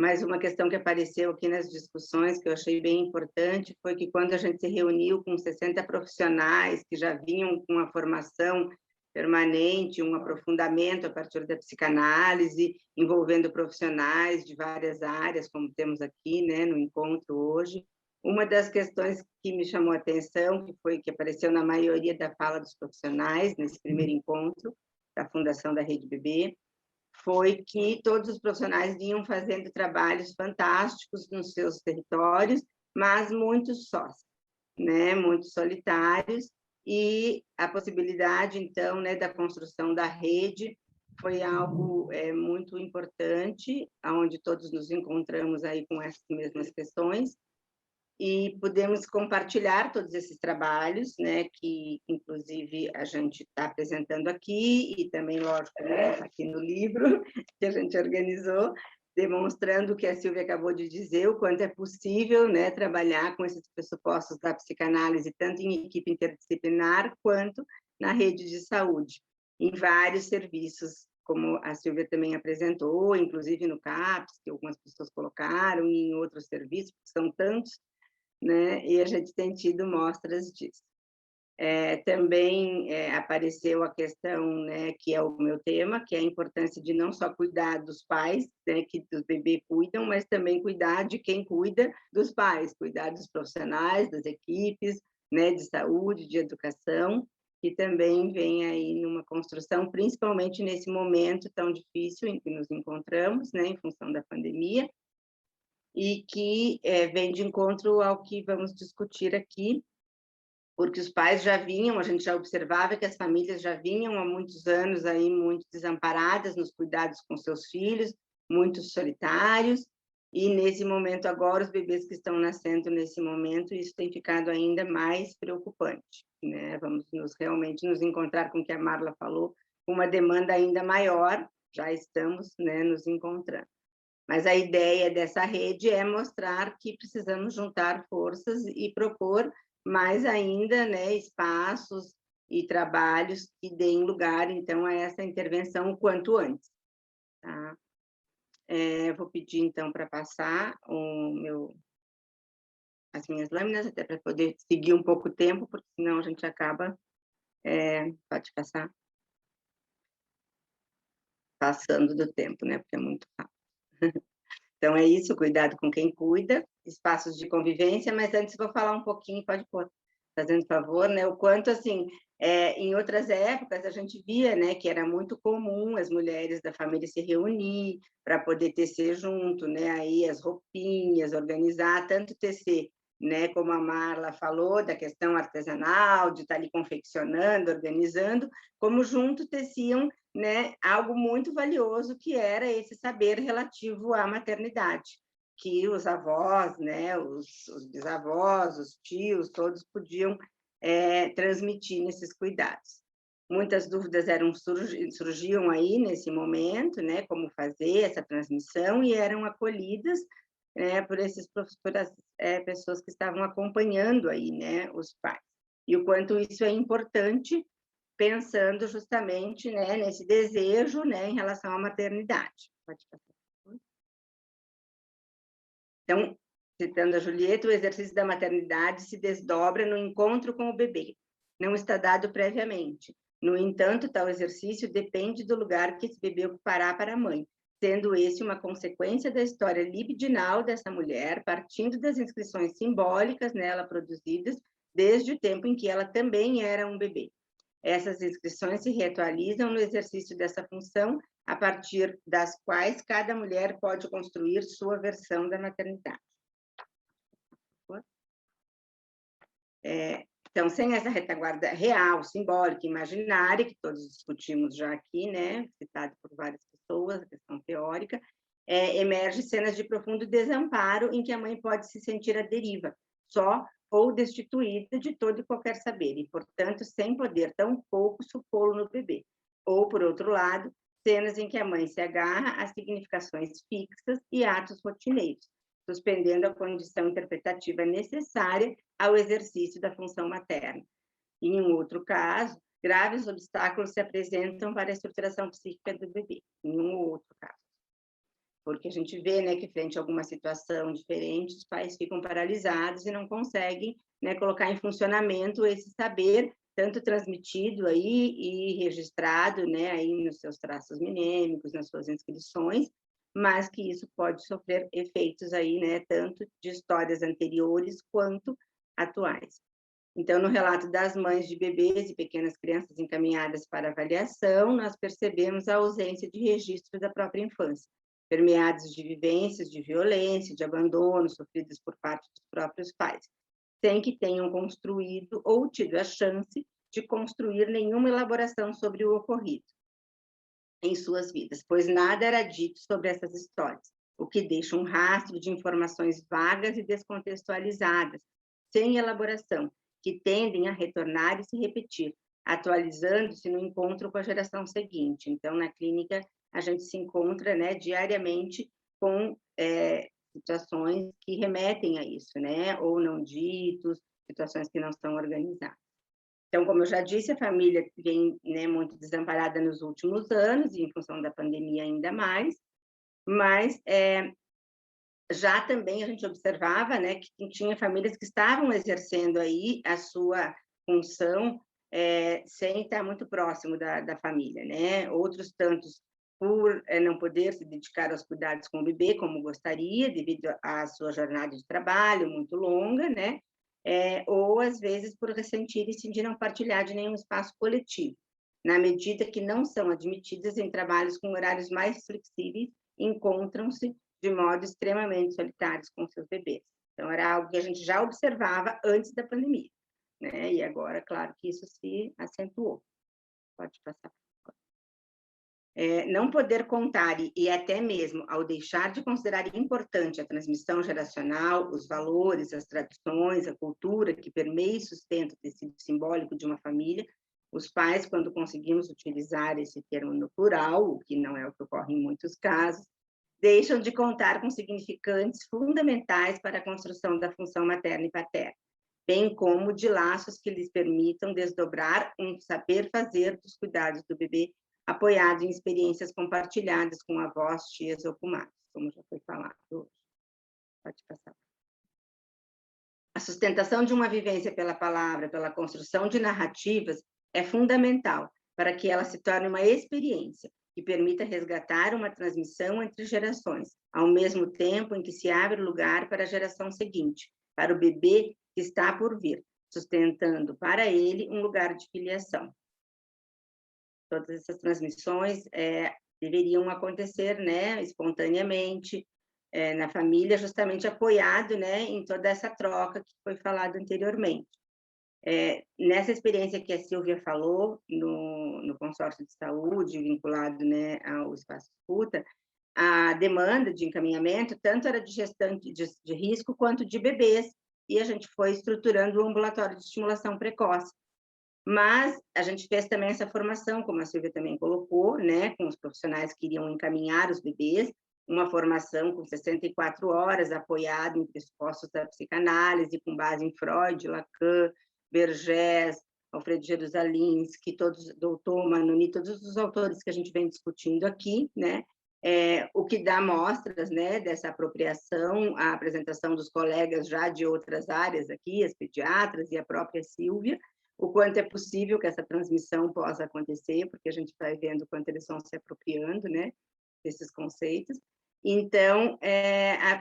mas uma questão que apareceu aqui nas discussões, que eu achei bem importante, foi que quando a gente se reuniu com 60 profissionais que já vinham com uma formação permanente, um aprofundamento a partir da psicanálise, envolvendo profissionais de várias áreas, como temos aqui, né, no encontro hoje, uma das questões que me chamou a atenção, que apareceu na maioria da fala dos profissionais, nesse primeiro encontro da Fundação da Rede Bebê, foi que todos os profissionais vinham fazendo trabalhos fantásticos nos seus territórios, mas muito sós, né, muito solitários, e a possibilidade, então, né, da construção da rede foi algo muito importante, onde todos nos encontramos aí com essas mesmas questões, e podemos compartilhar todos esses trabalhos, né, que inclusive a gente está apresentando aqui, e também, lógico, né, aqui no livro que a gente organizou, demonstrando o que a Silvia acabou de dizer, o quanto é possível, né, trabalhar com esses pressupostos da psicanálise, tanto em equipe interdisciplinar, quanto na rede de saúde, em vários serviços como a Silvia também apresentou, inclusive no CAPS, que algumas pessoas colocaram, e em outros serviços, que são tantos, né? E a gente tem tido mostras disso. Também apareceu a questão, né, que é o meu tema, que é a importância de não só cuidar dos pais, né, que os bebês cuidam, mas também cuidar de quem cuida dos pais, cuidar dos profissionais, das equipes, né, de saúde, de educação, que também vem aí numa construção, principalmente nesse momento tão difícil em que nos encontramos, né, em função da pandemia, e que vem de encontro ao que vamos discutir aqui, porque os pais já vinham, a gente já observava que as famílias já vinham há muitos anos aí muito desamparadas nos cuidados com seus filhos, muitos solitários, e nesse momento agora, os bebês que estão nascendo nesse momento, isso tem ficado ainda mais preocupante, né? Vamos realmente nos encontrar com o que a Marla falou, com uma demanda ainda maior, já estamos, né, nos encontrando. Mas a ideia dessa rede é mostrar que precisamos juntar forças e propor mais ainda, né, espaços e trabalhos que deem lugar, então, a essa intervenção o quanto antes. Tá? Vou pedir, então, para passar as minhas lâminas, até para poder seguir um pouco o tempo, porque senão a gente acaba... pode passar? Passando do tempo, né, porque é muito rápido. Então, é isso, cuidado com quem cuida, espaços de convivência, mas antes vou falar um pouquinho, pode pôr, fazendo favor, né, o quanto, assim, em outras épocas a gente via, né, que era muito comum as mulheres da família se reunir para poder tecer junto, né, aí as roupinhas, organizar, tanto tecer, né, como a Marla falou, da questão artesanal, de estar ali confeccionando, organizando, como junto teciam, né, algo muito valioso, que era esse saber relativo à maternidade, que os avós, né, os bisavós, os tios, todos podiam transmitir nesses cuidados. Muitas dúvidas surgiam aí nesse momento, né, como fazer essa transmissão, e eram acolhidas, né, por as pessoas que estavam acompanhando aí, né, os pais. E o quanto isso é importante, pensando justamente, né, nesse desejo, né, em relação à maternidade. Pode passar. Então, citando a Julieta, o exercício da maternidade se desdobra no encontro com o bebê. Não está dado previamente. No entanto, tal exercício depende do lugar que esse bebê ocupará para a mãe, sendo esse uma consequência da história libidinal dessa mulher, partindo das inscrições simbólicas nela produzidas desde o tempo em que ela também era um bebê. Essas inscrições se reatualizam no exercício dessa função, a partir das quais cada mulher pode construir sua versão da maternidade. Então, sem essa retaguarda real, simbólica, imaginária, que todos discutimos já aqui, né, citado por várias pessoas, a questão teórica, emerge cenas de profundo desamparo em que a mãe pode se sentir à deriva, só ou destituída de todo e qualquer saber, e, portanto, sem poder tão pouco supô-lo no bebê. Ou, por outro lado, cenas em que a mãe se agarra a significações fixas e atos rotineiros, suspendendo a condição interpretativa necessária ao exercício da função materna. E, em um outro caso, graves obstáculos se apresentam para a estruturação psíquica do bebê, em um outro caso. Porque a gente vê, né, que frente a alguma situação diferente, os pais ficam paralisados e não conseguem, né, colocar em funcionamento esse saber, tanto transmitido aí e registrado, né, aí nos seus traços minêmicos, nas suas inscrições, mas que isso pode sofrer efeitos aí, né, tanto de histórias anteriores quanto atuais. Então, no relato das mães de bebês e pequenas crianças encaminhadas para avaliação, nós percebemos a ausência de registro da própria infância, permeados de vivências de violência, de abandono, sofridas por parte dos próprios pais, sem que tenham construído ou tido a chance de construir nenhuma elaboração sobre o ocorrido em suas vidas, pois nada era dito sobre essas histórias, o que deixa um rastro de informações vagas e descontextualizadas, sem elaboração, que tendem a retornar e se repetir, atualizando-se no encontro com a geração seguinte. Então, na clínica, a gente se encontra, né, diariamente com situações que remetem a isso, né, ou não ditos, situações que não estão organizadas. Então, como eu já disse, a família vem, né, muito desamparada nos últimos anos, e em função da pandemia ainda mais, mas já também a gente observava, né, que tinha famílias que estavam exercendo aí a sua função sem estar muito próximo da família, né? Outros tantos por não poder se dedicar aos cuidados com o bebê como gostaria, devido à sua jornada de trabalho muito longa, né? Ou às vezes por ressentirem-se de não partilhar de nenhum espaço coletivo, na medida que não são admitidas em trabalhos com horários mais flexíveis, encontram-se de modo extremamente solitários com seus bebês. Então, era algo que a gente já observava antes da pandemia, né? E agora, claro que isso se acentuou. Pode passar. Não poder contar e até mesmo ao deixar de considerar importante a transmissão geracional, os valores, as tradições, a cultura que permeia e sustenta o tecido simbólico de uma família, os pais, quando conseguimos utilizar esse termo no plural, o que não é o que ocorre em muitos casos, deixam de contar com significantes fundamentais para a construção da função materna e paterna, bem como de laços que lhes permitam desdobrar um saber fazer dos cuidados do bebê, apoiado em experiências compartilhadas com avós, tias ou comadres, como já foi falado hoje. Pode passar. A sustentação de uma vivência pela palavra, pela construção de narrativas, é fundamental para que ela se torne uma experiência que permita resgatar uma transmissão entre gerações, ao mesmo tempo em que se abre lugar para a geração seguinte, para o bebê que está por vir, sustentando para ele um lugar de filiação. Todas essas transmissões deveriam acontecer, né, espontaneamente, na família, justamente apoiado, né, em toda essa troca que foi falado anteriormente. Nessa experiência que a Silvia falou, no consórcio de saúde, vinculado, né, ao espaço escuta, a demanda de encaminhamento tanto era de gestante de risco quanto de bebês, e a gente foi estruturando o ambulatório de estimulação precoce. Mas a gente fez também essa formação, como a Silvia também colocou, né, com os profissionais que iriam encaminhar os bebês, uma formação com 64 horas, apoiada em pressupostos da psicanálise, com base em Freud, Lacan, Vergès, Alfredo Jerusalimsky, doutor Manoni, todos os autores que a gente vem discutindo aqui, né, o que dá mostras, né, dessa apropriação, a apresentação dos colegas já de outras áreas aqui, as pediatras e a própria Silvia, o quanto é possível que essa transmissão possa acontecer, porque a gente vai vendo o quanto eles vão se apropriando, né, desses conceitos. Então,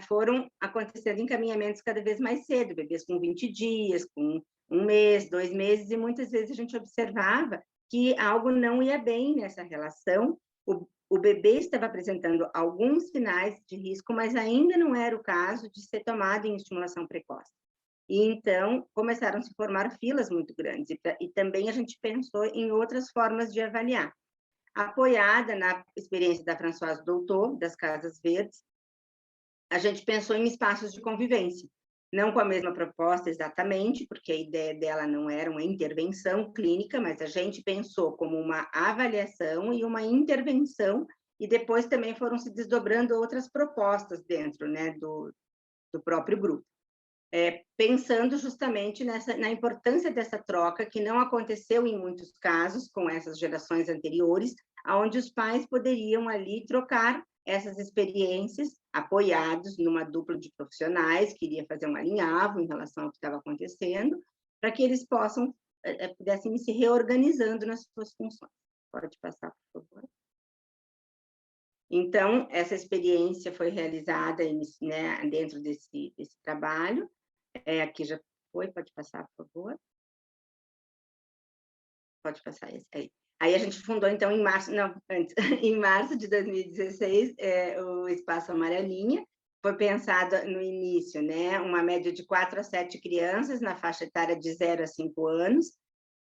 foram acontecendo encaminhamentos cada vez mais cedo, bebês com 20 dias, com 1 mês, 2 meses, e muitas vezes a gente observava que algo não ia bem nessa relação, o bebê estava apresentando alguns sinais de risco, mas ainda não era o caso de ser tomado em estimulação precoce. E então começaram a se formar filas muito grandes, e também a gente pensou em outras formas de avaliar. Apoiada na experiência da Françoise Doutor, das Casas Verdes, a gente pensou em espaços de convivência, não com a mesma proposta exatamente, porque a ideia dela não era uma intervenção clínica, mas a gente pensou como uma avaliação e uma intervenção, e depois também foram se desdobrando outras propostas dentro, né, do próprio grupo. Pensando justamente na importância dessa troca, que não aconteceu em muitos casos com essas gerações anteriores, onde os pais poderiam ali trocar essas experiências, apoiados numa dupla de profissionais, que iria fazer um alinhavo em relação ao que estava acontecendo, para que eles pudessem ir se reorganizando nas suas funções. Pode passar, por favor. Então, essa experiência foi realizada, né, dentro desse trabalho. Aqui já foi, pode passar, por favor. Pode passar esse aí. Aí a gente fundou, então, em março de 2016, o Espaço Amarelinha. Foi pensado no início, né, uma média de 4 a 7 crianças na faixa etária de 0 a 5 anos.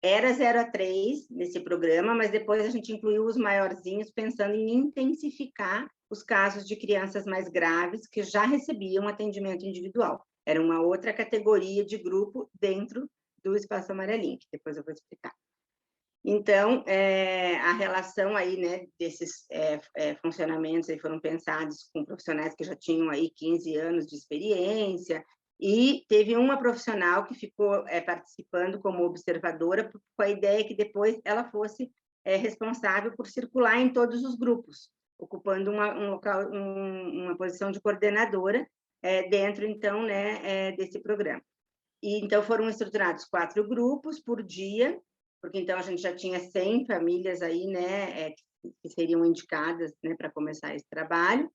Era 0 a 3 nesse programa, mas depois a gente incluiu os maiorzinhos, pensando em intensificar os casos de crianças mais graves que já recebiam atendimento individual. Era uma outra categoria de grupo dentro do Espaço Amarelinho, que depois eu vou explicar. Então, a relação aí, né, desses funcionamentos aí foram pensados com profissionais que já tinham aí 15 anos de experiência, E teve uma profissional que ficou participando como observadora, com a ideia que depois ela fosse responsável por circular em todos os grupos, ocupando uma posição de coordenadora dentro, então, né, desse programa. E, então, foram estruturados 4 grupos por dia, porque, então, a gente já tinha 100 famílias aí, né, que seriam indicadas, né, para começar esse trabalho,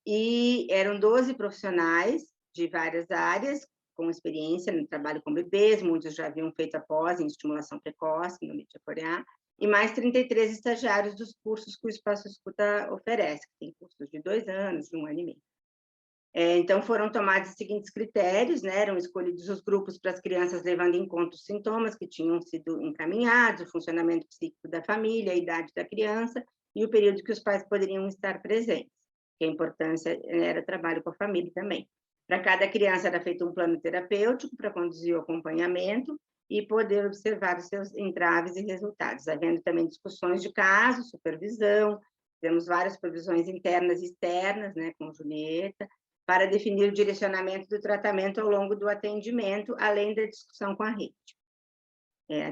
e eram 12 profissionais de várias áreas, com experiência no trabalho com bebês, muitos já haviam feito a pós em estimulação precoce no Mídia Coreá, e mais 33 estagiários dos cursos que o Espaço Escuta oferece, que tem cursos de 2 anos, de 1 ano e meio. Então, foram tomados os seguintes critérios, né? Eram escolhidos os grupos para as crianças levando em conta os sintomas que tinham sido encaminhados, o funcionamento psíquico da família, a idade da criança e o período que os pais poderiam estar presentes, que a importância era trabalho com a família também. Para cada criança era feito um plano terapêutico para conduzir o acompanhamento e poder observar os seus entraves e resultados, havendo também discussões de caso, supervisão, temos várias supervisões internas e externas, né, com Julieta, para definir o direcionamento do tratamento ao longo do atendimento, além da discussão com a rede.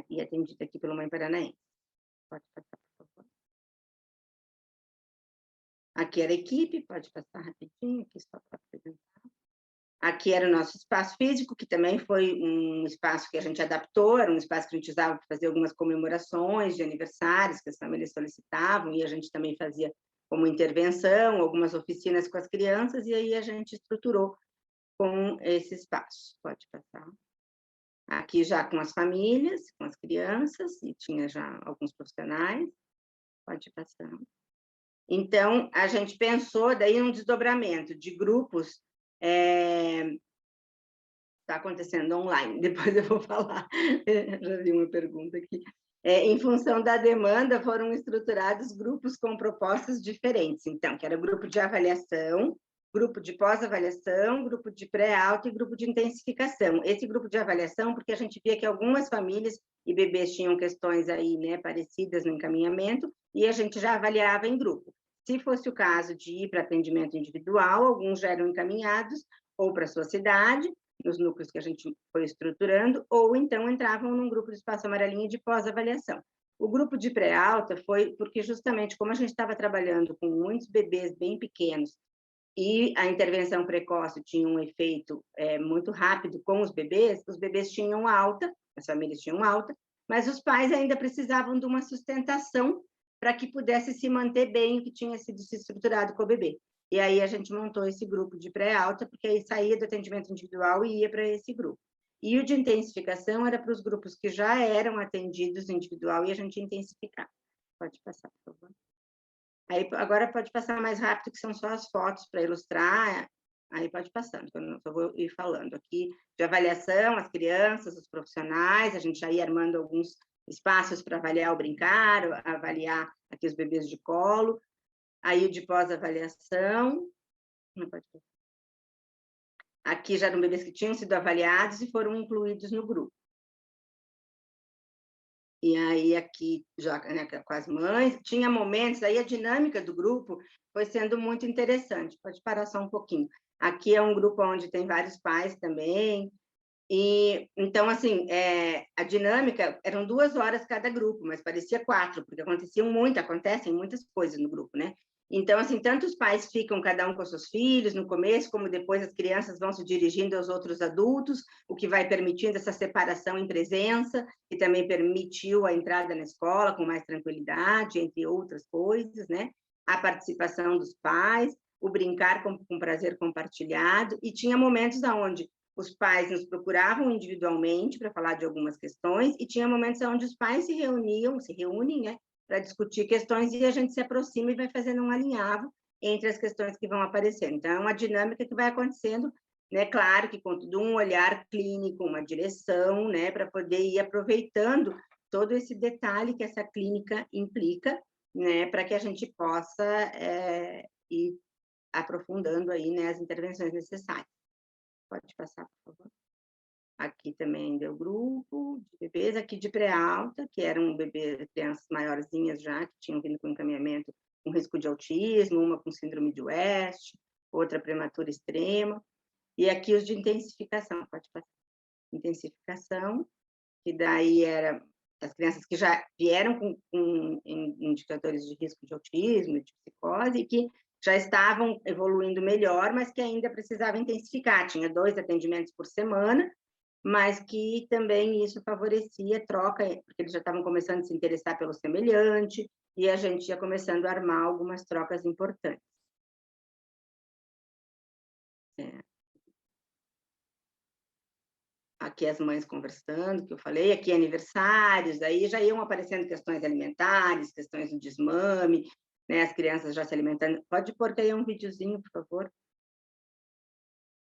E atendida aqui pela Mãe Paranaense. Pode passar, por favor. Aqui era a equipe, pode passar rapidinho, aqui só para apresentar. Aqui era o nosso espaço físico, que também foi um espaço que a gente adaptou, era um espaço que a gente usava para fazer algumas comemorações de aniversários que as famílias solicitavam, e a gente também fazia como intervenção, algumas oficinas com as crianças, e aí a gente estruturou com esse espaço. Pode passar. Aqui já com as famílias, com as crianças, e tinha já alguns profissionais. Pode passar. Então, a gente pensou daí um desdobramento de grupos, está acontecendo online, depois eu vou falar, já vi uma pergunta aqui. Em função da demanda, foram estruturados grupos com propostas diferentes, então, que era grupo de avaliação, grupo de pós-avaliação, grupo de pré-alta e grupo de intensificação. Esse grupo de avaliação, porque a gente via que algumas famílias e bebês tinham questões aí, né, parecidas no encaminhamento, e a gente já avaliava em grupo. Se fosse o caso de ir para atendimento individual, alguns já eram encaminhados ou para a sua cidade, nos núcleos que a gente foi estruturando, ou então entravam num grupo de Espaço Amarelinha de pós-avaliação. O grupo de pré-alta foi porque justamente como a gente estava trabalhando com muitos bebês bem pequenos e a intervenção precoce tinha um efeito muito rápido com os bebês tinham alta, as famílias tinham alta, mas os pais ainda precisavam de uma sustentação para que pudesse se manter bem o que tinha sido estruturado com o bebê. E aí a gente montou esse grupo de pré-alta, porque aí saía do atendimento individual e ia para esse grupo. E o de intensificação era para os grupos que já eram atendidos individual e a gente intensificava. Pode passar, por favor. Aí, agora pode passar mais rápido, que são só as fotos para ilustrar. Aí pode passando, eu só vou ir falando aqui de avaliação, as crianças, os profissionais, a gente já ia armando alguns espaços para avaliar o brincar, avaliar aqui os bebês de colo. Aí o de pós-avaliação, aqui já eram bebês que tinham sido avaliados e foram incluídos no grupo. E aí aqui, já né, com as mães, tinha momentos, aí a dinâmica do grupo foi sendo muito interessante. Pode parar só um pouquinho. Aqui é um grupo onde tem vários pais também, e então, assim, a dinâmica, eram 2 horas cada grupo, mas parecia 4, porque acontecem muitas coisas no grupo, né? Então, assim, tanto os pais ficam cada um com seus filhos no começo, como depois as crianças vão se dirigindo aos outros adultos, o que vai permitindo essa separação em presença, que também permitiu a entrada na escola com mais tranquilidade, entre outras coisas, né? A participação dos pais, o brincar com prazer compartilhado, e tinha momentos onde os pais nos procuravam individualmente para falar de algumas questões, e tinha momentos onde os pais se reúnem, né? Para discutir questões, e a gente se aproxima e vai fazendo um alinhavo entre as questões que vão aparecendo. Então, é uma dinâmica que vai acontecendo, né? Claro que com todo um olhar clínico, uma direção, né? Para poder ir aproveitando todo esse detalhe que essa clínica implica, né? Para que a gente possa ir aprofundando aí, né? As intervenções necessárias. Pode passar, por favor. Aqui também deu grupo de bebês, aqui de pré-alta, que eram crianças maiorzinhas já, que tinham vindo com encaminhamento com risco de autismo, uma com síndrome de West, outra prematura extrema. E aqui os de intensificação, pode passar. Intensificação, que daí era as crianças que já vieram com indicadores de risco de autismo, de psicose, e que já estavam evoluindo melhor, mas que ainda precisavam intensificar. Tinha 2 atendimentos por semana, mas que também isso favorecia troca, porque eles já estavam começando a se interessar pelo semelhante, e a gente ia começando a armar algumas trocas importantes. Aqui as mães conversando, que eu falei, aqui aniversários, aí já iam aparecendo questões alimentares, questões do desmame, né, as crianças já se alimentando. Pode pôr que aí um videozinho, por favor.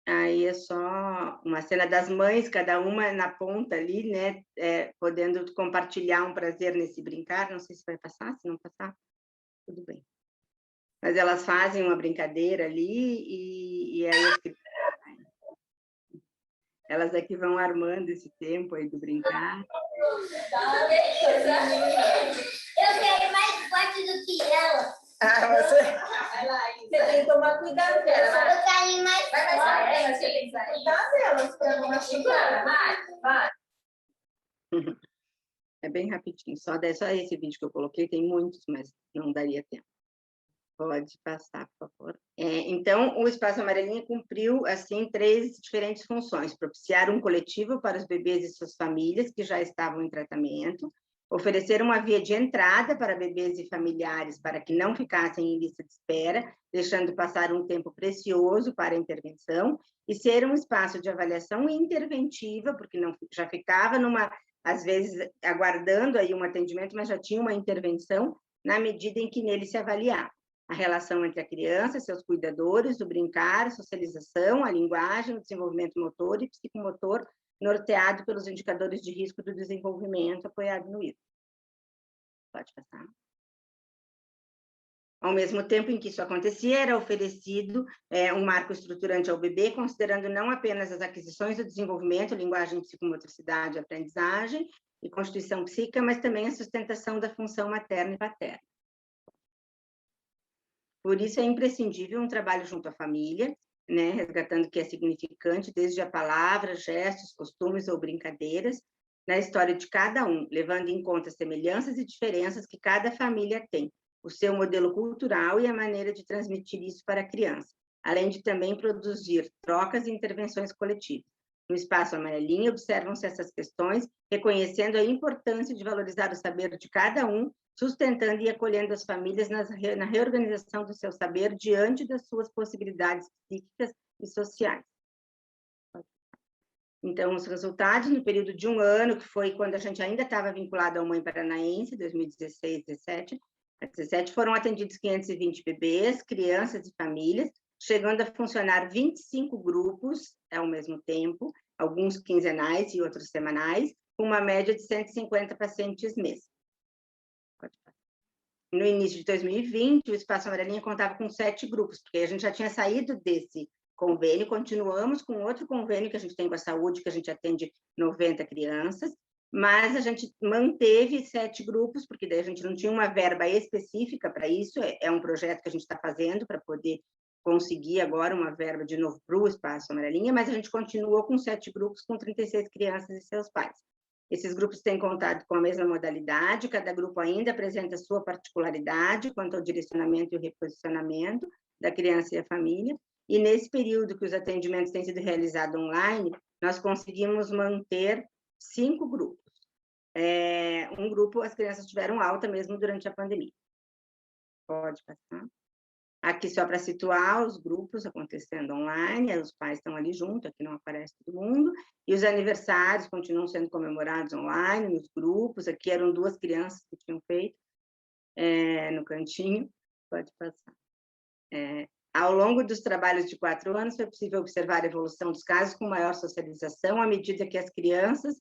Aí é só uma cena das mães, cada uma na ponta ali, né, podendo compartilhar um prazer nesse brincar. Não sei se vai passar, se não passar, tudo bem. Mas elas fazem uma brincadeira ali e aí elas aqui vão armando esse tempo aí do brincar. Eu quero mais forte do que ela. Ah, você... Vai lá, Você tem que tomar cuidado dela. Eu quero mais forte. Você tem que cuidar dela, para não machucar. Vai. É bem rapidinho, só esse vídeo que eu coloquei, tem muitos, mas não daria tempo. Pode passar, por favor. Então, o Espaço Amarelinha cumpriu, assim, 3 diferentes funções. Propiciar um coletivo para os bebês e suas famílias que já estavam em tratamento, oferecer uma via de entrada para bebês e familiares para que não ficassem em lista de espera, deixando passar um tempo precioso para a intervenção, e ser um espaço de avaliação interventiva, porque não já ficava às vezes, aguardando aí um atendimento, mas já tinha uma intervenção na medida em que nele se avaliava a relação entre a criança, seus cuidadores, o brincar, a socialização, a linguagem, o desenvolvimento motor e psicomotor, norteado pelos indicadores de risco do desenvolvimento apoiado no ISO. Pode passar. Ao mesmo tempo em que isso acontecia, era oferecido um marco estruturante ao bebê, considerando não apenas as aquisições do desenvolvimento, linguagem, psicomotricidade, aprendizagem e constituição psíquica, mas também a sustentação da função materna e paterna. Por isso, é imprescindível um trabalho junto à família, né, resgatando o que é significante, desde a palavra, gestos, costumes ou brincadeiras, na história de cada um, levando em conta as semelhanças e diferenças que cada família tem, o seu modelo cultural e a maneira de transmitir isso para a criança, além de também produzir trocas e intervenções coletivas. No Espaço Amarelinha, observam-se essas questões, reconhecendo a importância de valorizar o saber de cada um, sustentando e acolhendo as famílias na reorganização do seu saber diante das suas possibilidades psíquicas e sociais. Então, os resultados, no período de 1 ano, que foi quando a gente ainda estava vinculado ao Mãe Paranaense, 2016, 17, foram atendidos 520 bebês, crianças e famílias, chegando a funcionar 25 grupos ao mesmo tempo, alguns quinzenais e outros semanais, com uma média de 150 pacientes mês. No início de 2020, o Espaço Amarelinha contava com 7 grupos, porque a gente já tinha saído desse convênio, continuamos com outro convênio que a gente tem com a saúde, que a gente atende 90 crianças, mas a gente manteve 7 grupos, porque daí a gente não tinha uma verba específica para isso, é um projeto que a gente está fazendo para poder conseguir agora uma verba de novo para o Espaço Amarelinha, mas a gente continuou com 7 grupos, com 36 crianças e seus pais. Esses grupos têm contato com a mesma modalidade, cada grupo ainda apresenta sua particularidade quanto ao direcionamento e o reposicionamento da criança e a família, e nesse período que os atendimentos têm sido realizados online, nós conseguimos manter 5 grupos. Um grupo, as crianças tiveram alta mesmo durante a pandemia. Pode passar. Aqui só para situar os grupos acontecendo online, os pais estão ali junto, aqui não aparece todo mundo, e os aniversários continuam sendo comemorados online, nos grupos, aqui eram 2 crianças que tinham feito no cantinho, pode passar. Ao longo dos trabalhos de 4 anos, foi possível observar a evolução dos casos com maior socialização, à medida que as crianças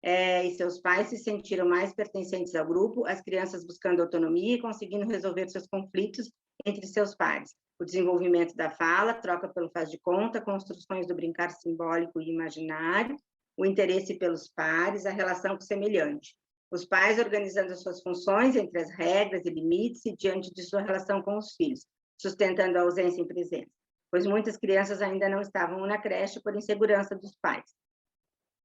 e seus pais se sentiram mais pertencentes ao grupo, as crianças buscando autonomia e conseguindo resolver seus conflitos entre seus pares. O desenvolvimento da fala, troca pelo faz de conta, construções do brincar simbólico e imaginário, o interesse pelos pares, a relação com o semelhante. Os pais organizando as suas funções entre as regras e limites e diante de sua relação com os filhos, sustentando a ausência e presença. pois muitas crianças ainda não estavam na creche por insegurança dos pais.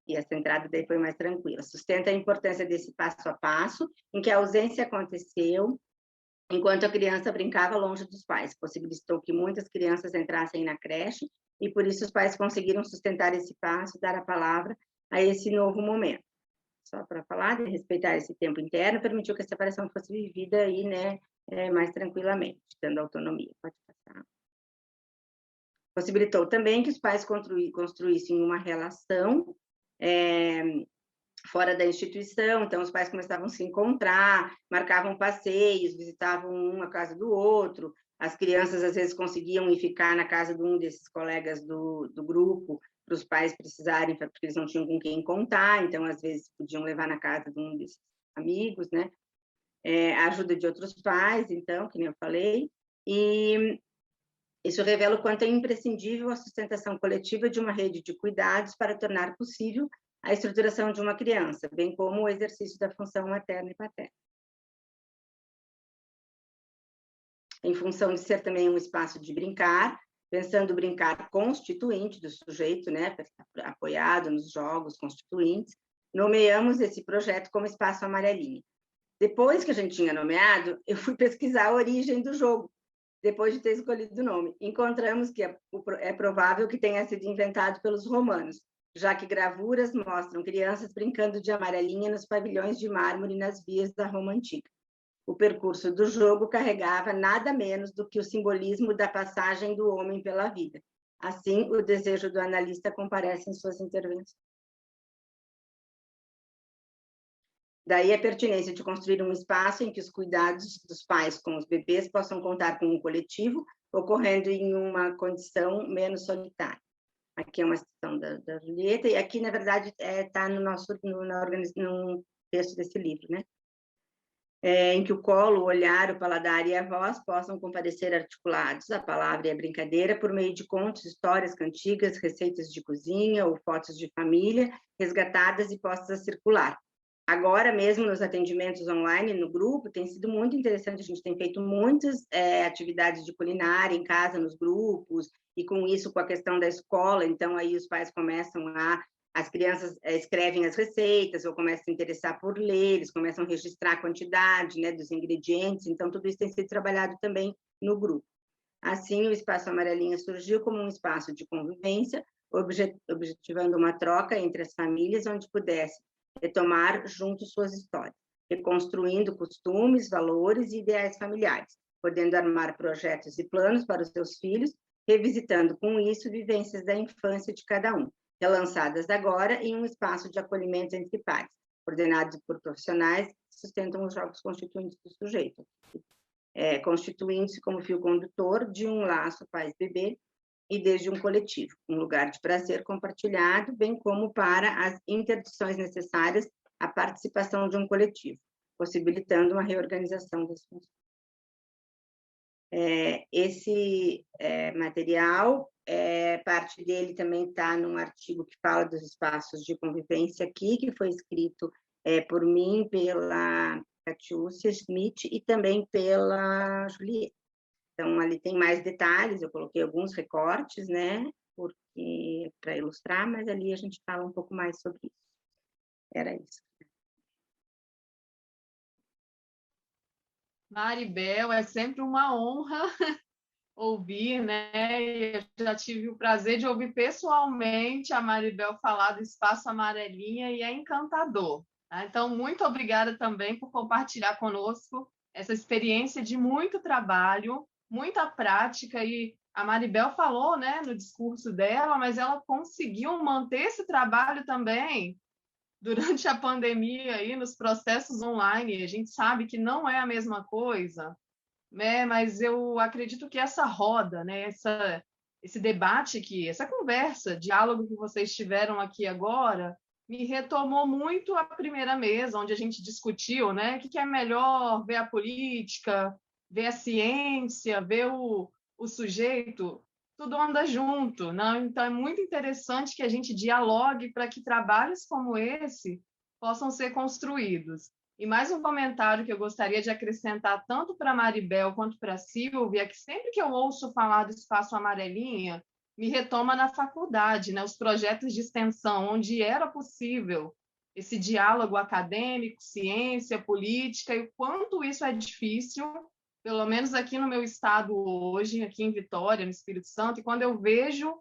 E essa entrada daí foi mais tranquila. Sustenta a importância desse passo a passo, em que a ausência aconteceu enquanto a criança brincava longe dos pais. Possibilitou que muitas crianças entrassem na creche, e por isso os pais conseguiram sustentar esse passo, dar a palavra a esse novo momento. Só para falar, de respeitar esse tempo interno, permitiu que a separação fosse vivida aí, né, mais tranquilamente, dando autonomia. Pode passar. Possibilitou também que os pais construíssem uma relação fora da instituição, então os pais começavam a se encontrar, marcavam passeios, visitavam um a casa do outro, as crianças às vezes conseguiam ir ficar na casa de um desses colegas do grupo, para os pais precisarem, porque eles não tinham com quem contar, então às vezes podiam levar na casa de um desses amigos, né? A ajuda de outros pais, então, que nem eu falei, e isso revela o quanto é imprescindível a sustentação coletiva de uma rede de cuidados para tornar possível a estruturação de uma criança, bem como o exercício da função materna e paterna. Em função de ser também um espaço de brincar, pensando o brincar constituinte do sujeito, né, apoiado nos jogos constituintes, nomeamos esse projeto como Espaço Amarelinha. Depois que a gente tinha nomeado, eu fui pesquisar a origem do jogo, depois de ter escolhido o nome. Encontramos que é provável que tenha sido inventado pelos romanos, já que gravuras mostram crianças brincando de amarelinha nos pavilhões de mármore nas vias da Roma Antiga. O percurso do jogo carregava nada menos do que o simbolismo da passagem do homem pela vida. Assim, o desejo do analista comparece em suas intervenções. Daí a pertinência de construir um espaço em que os cuidados dos pais com os bebês possam contar com um coletivo, ocorrendo em uma condição menos solitária. Aqui é uma citação da Julieta, e aqui, na verdade, está no texto desse livro, né? Em que o colo, o olhar, o paladar e a voz possam comparecer articulados, a palavra e a brincadeira, por meio de contos, histórias, cantigas, receitas de cozinha ou fotos de família, resgatadas e postas a circular. Agora mesmo, nos atendimentos online, no grupo, tem sido muito interessante, a gente tem feito muitas atividades de culinária em casa, nos grupos, e com isso, com a questão da escola, então aí os pais começam as crianças escrevem as receitas, ou começam a se interessar por ler, eles começam a registrar a quantidade, né, dos ingredientes, então tudo isso tem sido trabalhado também no grupo. Assim, o Espaço Amarelinha surgiu como um espaço de convivência, objetivando uma troca entre as famílias, onde pudesse retomar juntos suas histórias, reconstruindo costumes, valores e ideais familiares, podendo armar projetos e planos para os seus filhos, revisitando com isso vivências da infância de cada um, relançadas agora em um espaço de acolhimento entre pares, coordenado por profissionais que sustentam os jogos constituintes do sujeito, constituindo-se como fio condutor de um laço pais-bebê e desde um coletivo, um lugar de prazer compartilhado, bem como para as interdições necessárias à participação de um coletivo, possibilitando uma reorganização das funções. Esse material, parte dele também está num artigo que fala dos espaços de convivência aqui, que foi escrito por mim, pela Catiúcia Schmidt e também pela Julieta. Então, ali tem mais detalhes, eu coloquei alguns recortes, né, para ilustrar, mas ali a gente fala um pouco mais sobre isso. Era isso. Maribel, é sempre uma honra ouvir, né? Eu já tive o prazer de ouvir pessoalmente a Maribel falar do Espaço Amarelinha e é encantador. Tá? Então, muito obrigada também por compartilhar conosco essa experiência de muito trabalho, muita prática, e a Maribel falou, né, no discurso dela, mas ela conseguiu manter esse trabalho também durante a pandemia aí nos processos online. A gente sabe que não é a mesma coisa, né? Mas eu acredito que essa roda, né, esse debate aqui, essa conversa, diálogo que vocês tiveram aqui agora, me retomou muito a primeira mesa, onde a gente discutiu, né, o que é melhor, ver a política, ver a ciência, ver o sujeito, tudo anda junto, né? Então é muito interessante que a gente dialogue para que trabalhos como esse possam ser construídos. E mais um comentário que eu gostaria de acrescentar tanto para a Maribel quanto para a Silvia, que sempre que eu ouço falar do Espaço Amarelinha, me retoma na faculdade, né? Os projetos de extensão, onde era possível esse diálogo acadêmico, ciência, política, e o quanto isso é difícil, pelo menos aqui no meu estado hoje, aqui em Vitória, no Espírito Santo, e quando eu vejo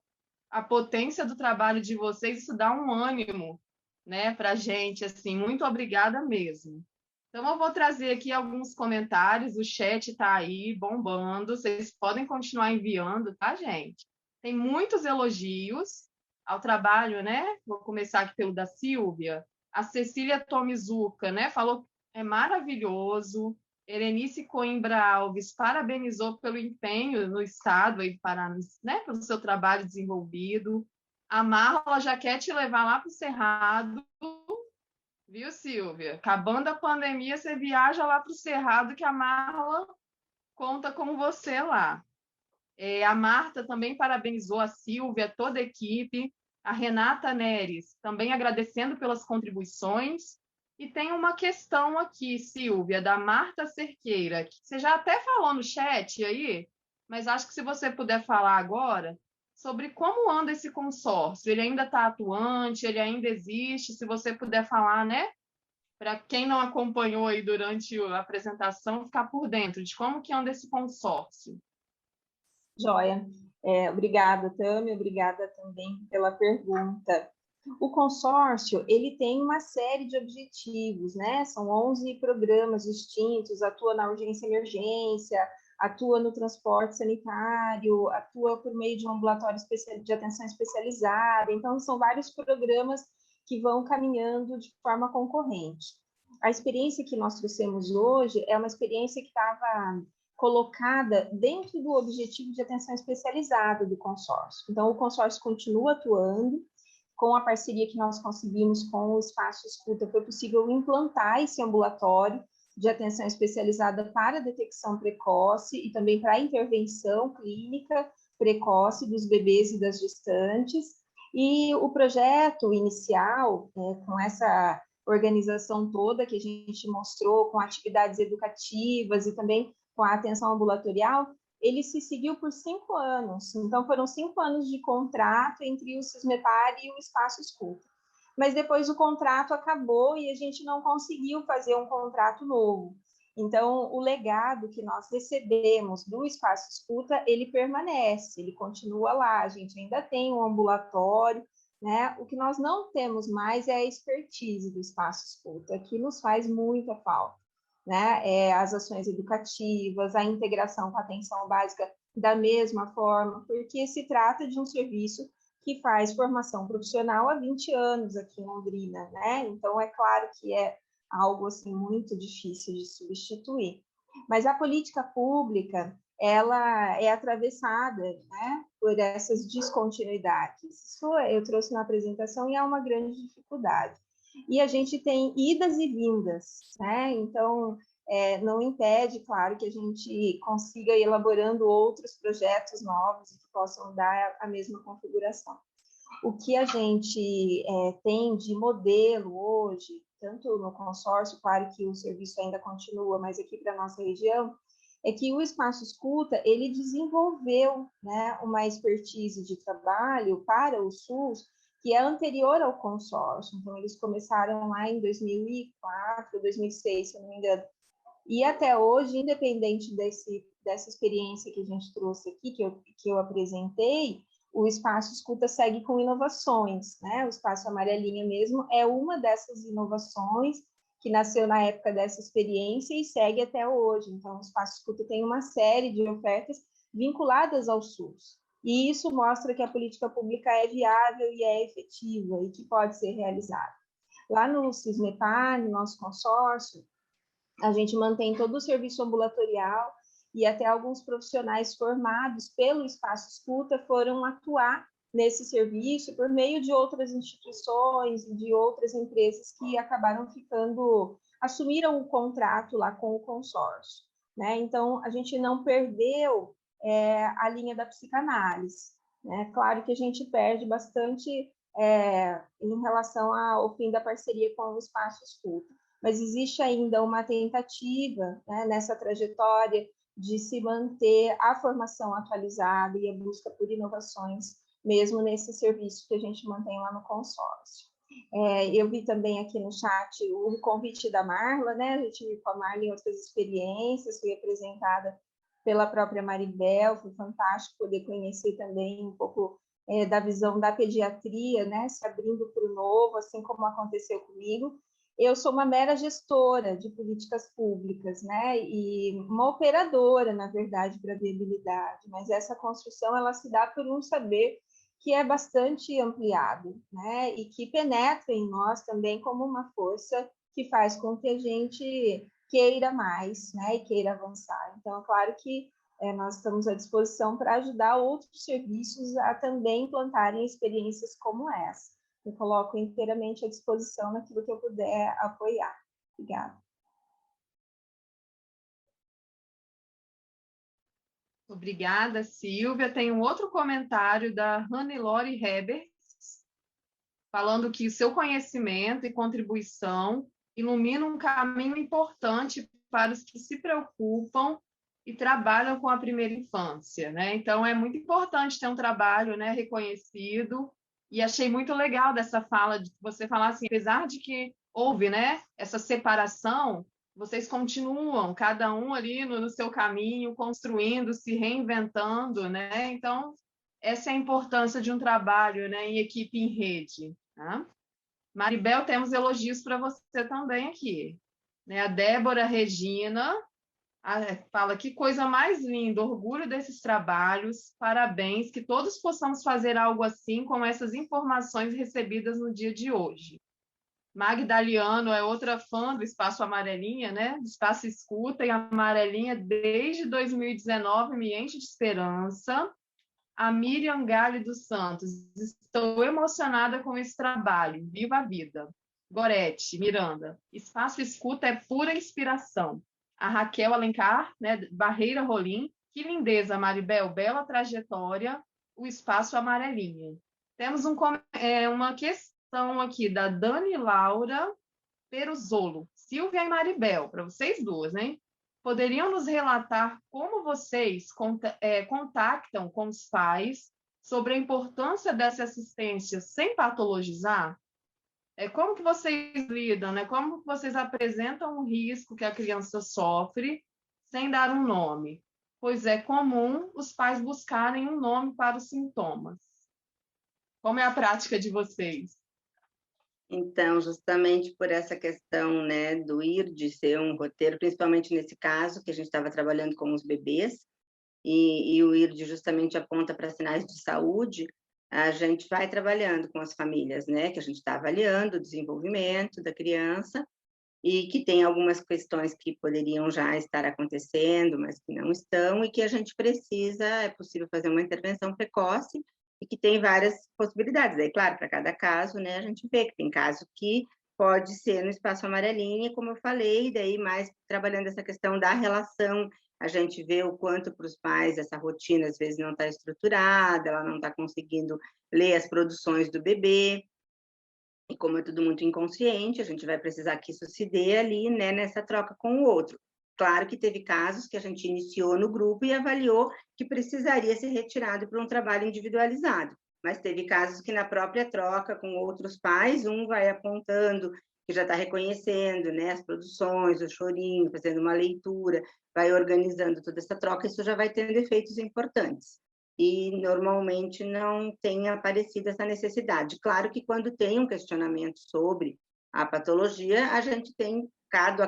a potência do trabalho de vocês, isso dá um ânimo, né, para a gente, assim, muito obrigada mesmo. Então, eu vou trazer aqui alguns comentários, o chat está aí bombando, vocês podem continuar enviando, tá, gente? Tem muitos elogios ao trabalho, né? Vou começar aqui pelo da Silvia. A Cecília Tomizuka, né, falou que é maravilhoso. Erenice Coimbra Alves parabenizou pelo empenho no Estado aí para, né, pelo seu trabalho desenvolvido. A Marla já quer te levar lá para o Cerrado, viu, Silvia? Acabando a pandemia, você viaja lá para o Cerrado, que a Marla conta com você lá. A Marta também parabenizou a Silvia, toda a equipe. A Renata Neres também agradecendo pelas contribuições. E tem uma questão aqui, Silvia, da Marta Cerqueira, que você já até falou no chat aí, mas acho que se você puder falar agora sobre como anda esse consórcio. Ele ainda está atuante, ele ainda existe, se você puder falar, né? Para quem não acompanhou aí durante a apresentação, ficar por dentro de como que anda esse consórcio. Joia. Obrigada, Tami, obrigada também pela pergunta. O consórcio, ele tem uma série de objetivos, né? São 11 programas distintos, atua na urgência e emergência, atua no transporte sanitário, atua por meio de um ambulatório de atenção especializada. Então, são vários programas que vão caminhando de forma concorrente. A experiência que nós trouxemos hoje é uma experiência que estava colocada dentro do objetivo de atenção especializada do consórcio. Então, o consórcio continua atuando. Com a parceria que nós conseguimos com o Espaço Escuta, foi possível implantar esse ambulatório de atenção especializada para detecção precoce e também para intervenção clínica precoce dos bebês e das gestantes. E o projeto inicial, com essa organização toda que a gente mostrou, com atividades educativas e também com a atenção ambulatorial, ele se seguiu por 5 anos. Então, foram 5 anos de contrato entre o Cismepar e o Espaço Escuta. Mas depois o contrato acabou e a gente não conseguiu fazer um contrato novo. Então, o legado que nós recebemos do Espaço Escuta, ele permanece, ele continua lá. A gente ainda tem um ambulatório, né? O que nós não temos mais é a expertise do Espaço Escuta, que nos faz muita falta. Né, as ações educativas, a integração com a atenção básica da mesma forma, porque se trata de um serviço que faz formação profissional há 20 anos aqui em Londrina, né? Então, é claro que é algo assim muito difícil de substituir. Mas a política pública, ela é atravessada, né, por essas descontinuidades. Isso eu trouxe na apresentação e é uma grande dificuldade. E a gente tem idas e vindas, né? Então, não impede, claro, que a gente consiga ir elaborando outros projetos novos que possam dar a mesma configuração. O que a gente tem de modelo hoje, tanto no consórcio, claro que o serviço ainda continua, mas aqui para a nossa região, é que o Espaço Escuta, ele desenvolveu, né, uma expertise de trabalho para o SUS, que é anterior ao consórcio. Então, eles começaram lá em 2004, 2006, se eu não me engano. E até hoje, independente dessa experiência que a gente trouxe aqui, que eu apresentei, o Espaço Escuta segue com inovações, né? O Espaço Amarelinha mesmo é uma dessas inovações que nasceu na época dessa experiência e segue até hoje. Então, o Espaço Escuta tem uma série de ofertas vinculadas ao SUS. E isso mostra que a política pública é viável e é efetiva e que pode ser realizada. Lá no Cismepar, no nosso consórcio, a gente mantém todo o serviço ambulatorial e até alguns profissionais formados pelo Espaço Escuta foram atuar nesse serviço por meio de outras instituições e de outras empresas que acabaram assumiram o contrato lá com o consórcio, né? Então, a gente não perdeu a linha da psicanálise, né? Claro que a gente perde bastante em relação ao fim da parceria com o Espaço Escuta, mas existe ainda uma tentativa, né, nessa trajetória de se manter a formação atualizada e a busca por inovações, mesmo nesse serviço que a gente mantém lá no consórcio. Eu vi também aqui no chat o convite da Marla, né? A gente viu com a Marla em outras experiências, fui apresentada pela própria Maribel, foi fantástico poder conhecer também um pouco da visão da pediatria, né? Se abrindo para o novo, assim como aconteceu comigo. Eu sou uma mera gestora de políticas públicas, né? E uma operadora, na verdade, para a viabilidade, mas essa construção ela se dá por um saber que é bastante ampliado, né? E que penetra em nós também como uma força que faz com que a gente queira mais, né? E queira avançar. Então, é claro que nós estamos à disposição para ajudar outros serviços a também implantarem experiências como essa. Eu coloco inteiramente à disposição naquilo que eu puder apoiar. Obrigada. Obrigada, Silvia. Tem um outro comentário da Hannelore Heber, falando que o seu conhecimento e contribuição iluminam um caminho importante para os que se preocupam e trabalham com a primeira infância, né? Então, é muito importante ter um trabalho, né, reconhecido, e achei muito legal dessa fala, de você falar assim, apesar de que houve, né, essa separação, vocês continuam, cada um ali no seu caminho, construindo, se reinventando, né? Então, essa é a importância de um trabalho, né, em equipe, em rede. Tá? Maribel, temos elogios para você também aqui. Né? A Débora Regina fala que coisa mais linda, orgulho desses trabalhos, parabéns, que todos possamos fazer algo assim com essas informações recebidas no dia de hoje. Magdaliano é outra fã do Espaço Amarelinha, né? Do Espaço Escuta e Amarelinha desde 2019, me enche de esperança. A Miriam Galho dos Santos, estou emocionada com esse trabalho, viva a vida. Gorete, Miranda, Espaço Escuta é pura inspiração. A Raquel Alencar, né, Barreira Rolim, que lindeza, Maribel, bela trajetória, o Espaço Amarelinha. Temos uma questão aqui da Dani Laura Peruzolo, Silvia e Maribel, para vocês duas, hein? Poderiam nos relatar como vocês contactam com os pais sobre a importância dessa assistência sem patologizar? Como que vocês lidam, né? Como que vocês apresentam o risco que a criança sofre sem dar um nome? Pois é comum os pais buscarem um nome para os sintomas. Como é a prática de vocês? Então, justamente por essa questão, né, do IRD ser um roteiro, principalmente nesse caso, que a gente estava trabalhando com os bebês, e o IRD justamente aponta para sinais de saúde, a gente vai trabalhando com as famílias, né, que a gente está avaliando o desenvolvimento da criança, e que tem algumas questões que poderiam já estar acontecendo, mas que não estão, e que a gente precisa, é possível fazer uma intervenção precoce, e que tem várias possibilidades. Aí, claro, para cada caso, né, a gente vê que tem caso que pode ser no Espaço Amarelinha, como eu falei, daí mais trabalhando essa questão da relação, a gente vê o quanto para os pais essa rotina às vezes não está estruturada, ela não está conseguindo ler as produções do bebê, e como é tudo muito inconsciente, a gente vai precisar que isso se dê ali, né, nessa troca com o outro. Claro que teve casos que a gente iniciou no grupo e avaliou que precisaria ser retirado para um trabalho individualizado, mas teve casos que na própria troca com outros pais, um vai apontando que já está reconhecendo, né, as produções, o chorinho, fazendo uma leitura, vai organizando toda essa troca, isso já vai tendo efeitos importantes. E normalmente não tem aparecido essa necessidade. Claro que quando tem um questionamento sobre a patologia, a gente tem caso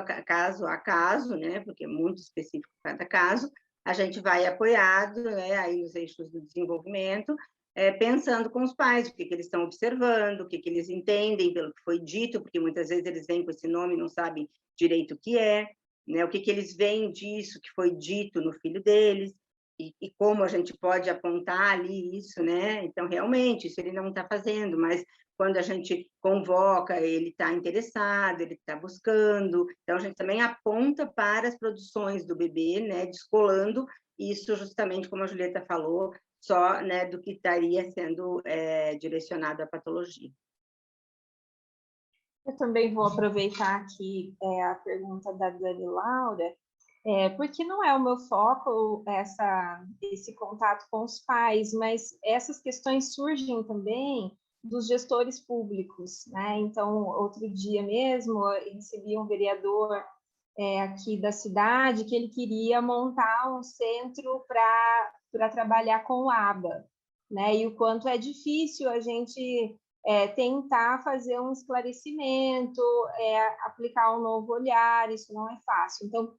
a caso, né, porque é muito específico cada caso, a gente vai apoiado, né, aí nos eixos do desenvolvimento, pensando com os pais, o que eles estão observando, o que eles entendem pelo que foi dito, porque muitas vezes eles vêm com esse nome e não sabem direito o que é, né, o que eles veem disso que foi dito no filho deles, e como a gente pode apontar ali isso, né? Então, realmente, isso ele não está fazendo, mas quando a gente convoca, ele está interessado, ele está buscando, então a gente também aponta para as produções do bebê, né, descolando isso justamente, como a Julieta falou, só, né, do que estaria sendo direcionado à patologia. Eu também vou aproveitar aqui a pergunta da Dani Laura, porque não é o meu foco esse contato com os pais, mas essas questões surgem também dos gestores públicos, né? Então, outro dia mesmo, eu recebi um vereador aqui da cidade que ele queria montar um centro para trabalhar com o ABA, né? E o quanto é difícil a gente tentar fazer um esclarecimento, aplicar um novo olhar, isso não é fácil. Então,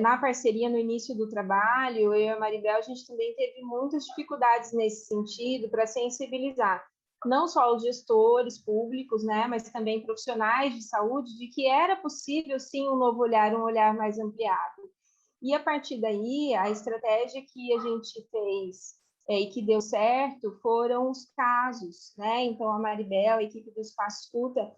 na parceria no início do trabalho, eu e a Maribel, a gente também teve muitas dificuldades nesse sentido para sensibilizar não só os gestores públicos, né, mas também profissionais de saúde, de que era possível, sim, um novo olhar, um olhar mais ampliado. E, a partir daí, a estratégia que a gente fez e que deu certo foram os casos, né? Então, a Maribel, a equipe do Espaço Escuta,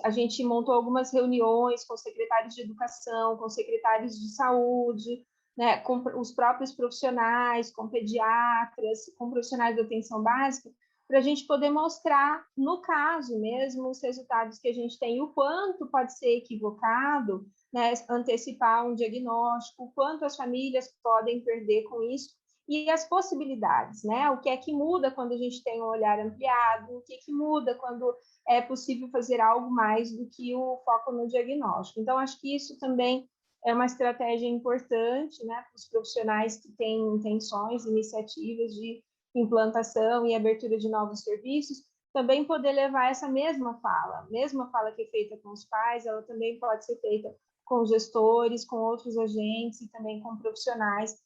a gente montou algumas reuniões com secretários de educação, com secretários de saúde, né, com os próprios profissionais, com pediatras, com profissionais de atenção básica, para a gente poder mostrar, no caso mesmo, os resultados que a gente tem, o quanto pode ser equivocado, né, antecipar um diagnóstico, o quanto as famílias podem perder com isso, e as possibilidades, né? O que é que muda quando a gente tem um olhar ampliado, o que é que muda quando é possível fazer algo mais do que o foco no diagnóstico. Então, acho que isso também é uma estratégia importante, né, para os profissionais que têm intenções, iniciativas de implantação e abertura de novos serviços, também poder levar essa mesma fala que é feita com os pais, ela também pode ser feita com gestores, com outros agentes e também com profissionais,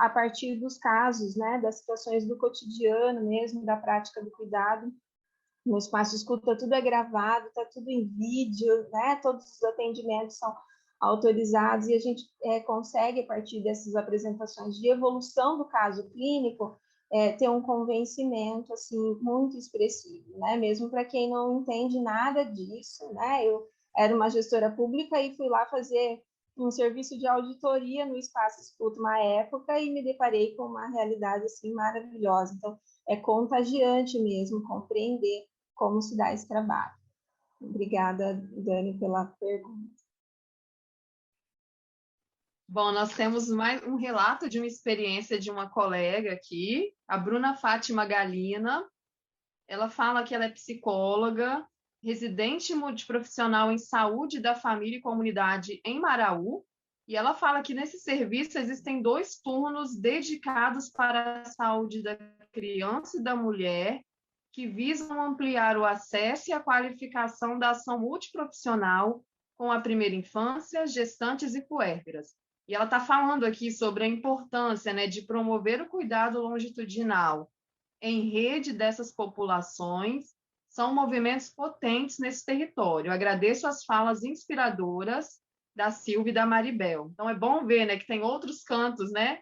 a partir dos casos, né, das situações do cotidiano mesmo, da prática do cuidado. No Espaço Escuta tudo é gravado, está tudo em vídeo, né, todos os atendimentos são autorizados e a gente consegue, a partir dessas apresentações de evolução do caso clínico, ter um convencimento assim muito expressivo, né? Mesmo para quem não entende nada disso, né? Eu era uma gestora pública e fui lá fazer um serviço de auditoria no Espaço Escuta uma época e me deparei com uma realidade assim maravilhosa. Então, é contagiante mesmo compreender como se dá esse trabalho. Obrigada, Dani, pela pergunta. Bom, nós temos mais um relato de uma experiência de uma colega aqui, a Bruna Fátima Galina. Ela fala que ela é psicóloga, residente multiprofissional em saúde da família e comunidade em Maraú, e ela fala que nesse serviço existem 2 turnos dedicados para a saúde da criança e da mulher, que visam ampliar o acesso e a qualificação da ação multiprofissional com a primeira infância, gestantes e puérperas. E ela está falando aqui sobre a importância, né, de promover o cuidado longitudinal em rede dessas populações. São movimentos potentes nesse território. Eu agradeço as falas inspiradoras da Silvia e da Maribel. Então, é bom ver, né, que tem outros cantos, né,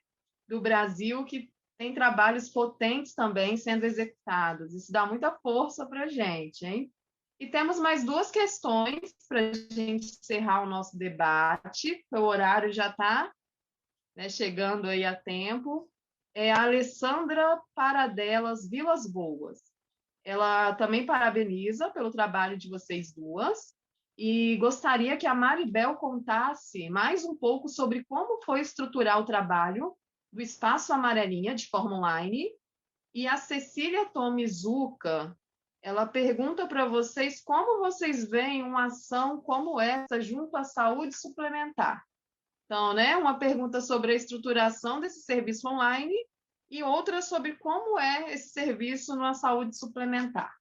do Brasil que tem trabalhos potentes também sendo executados. Isso dá muita força para a gente, hein? E temos mais 2 questões para a gente encerrar o nosso debate. O horário já está, né, chegando aí a tempo. É a Alessandra Paradelas Vilas Boas. Ela também parabeniza pelo trabalho de vocês duas e gostaria que a Maribel contasse mais um pouco sobre como foi estruturar o trabalho do Espaço Amarelinha de forma online. E a Cecília Tomizuka, ela pergunta para vocês como vocês veem uma ação como essa junto à saúde suplementar. Então, né, uma pergunta sobre a estruturação desse serviço online e outra sobre como é esse serviço na saúde suplementar.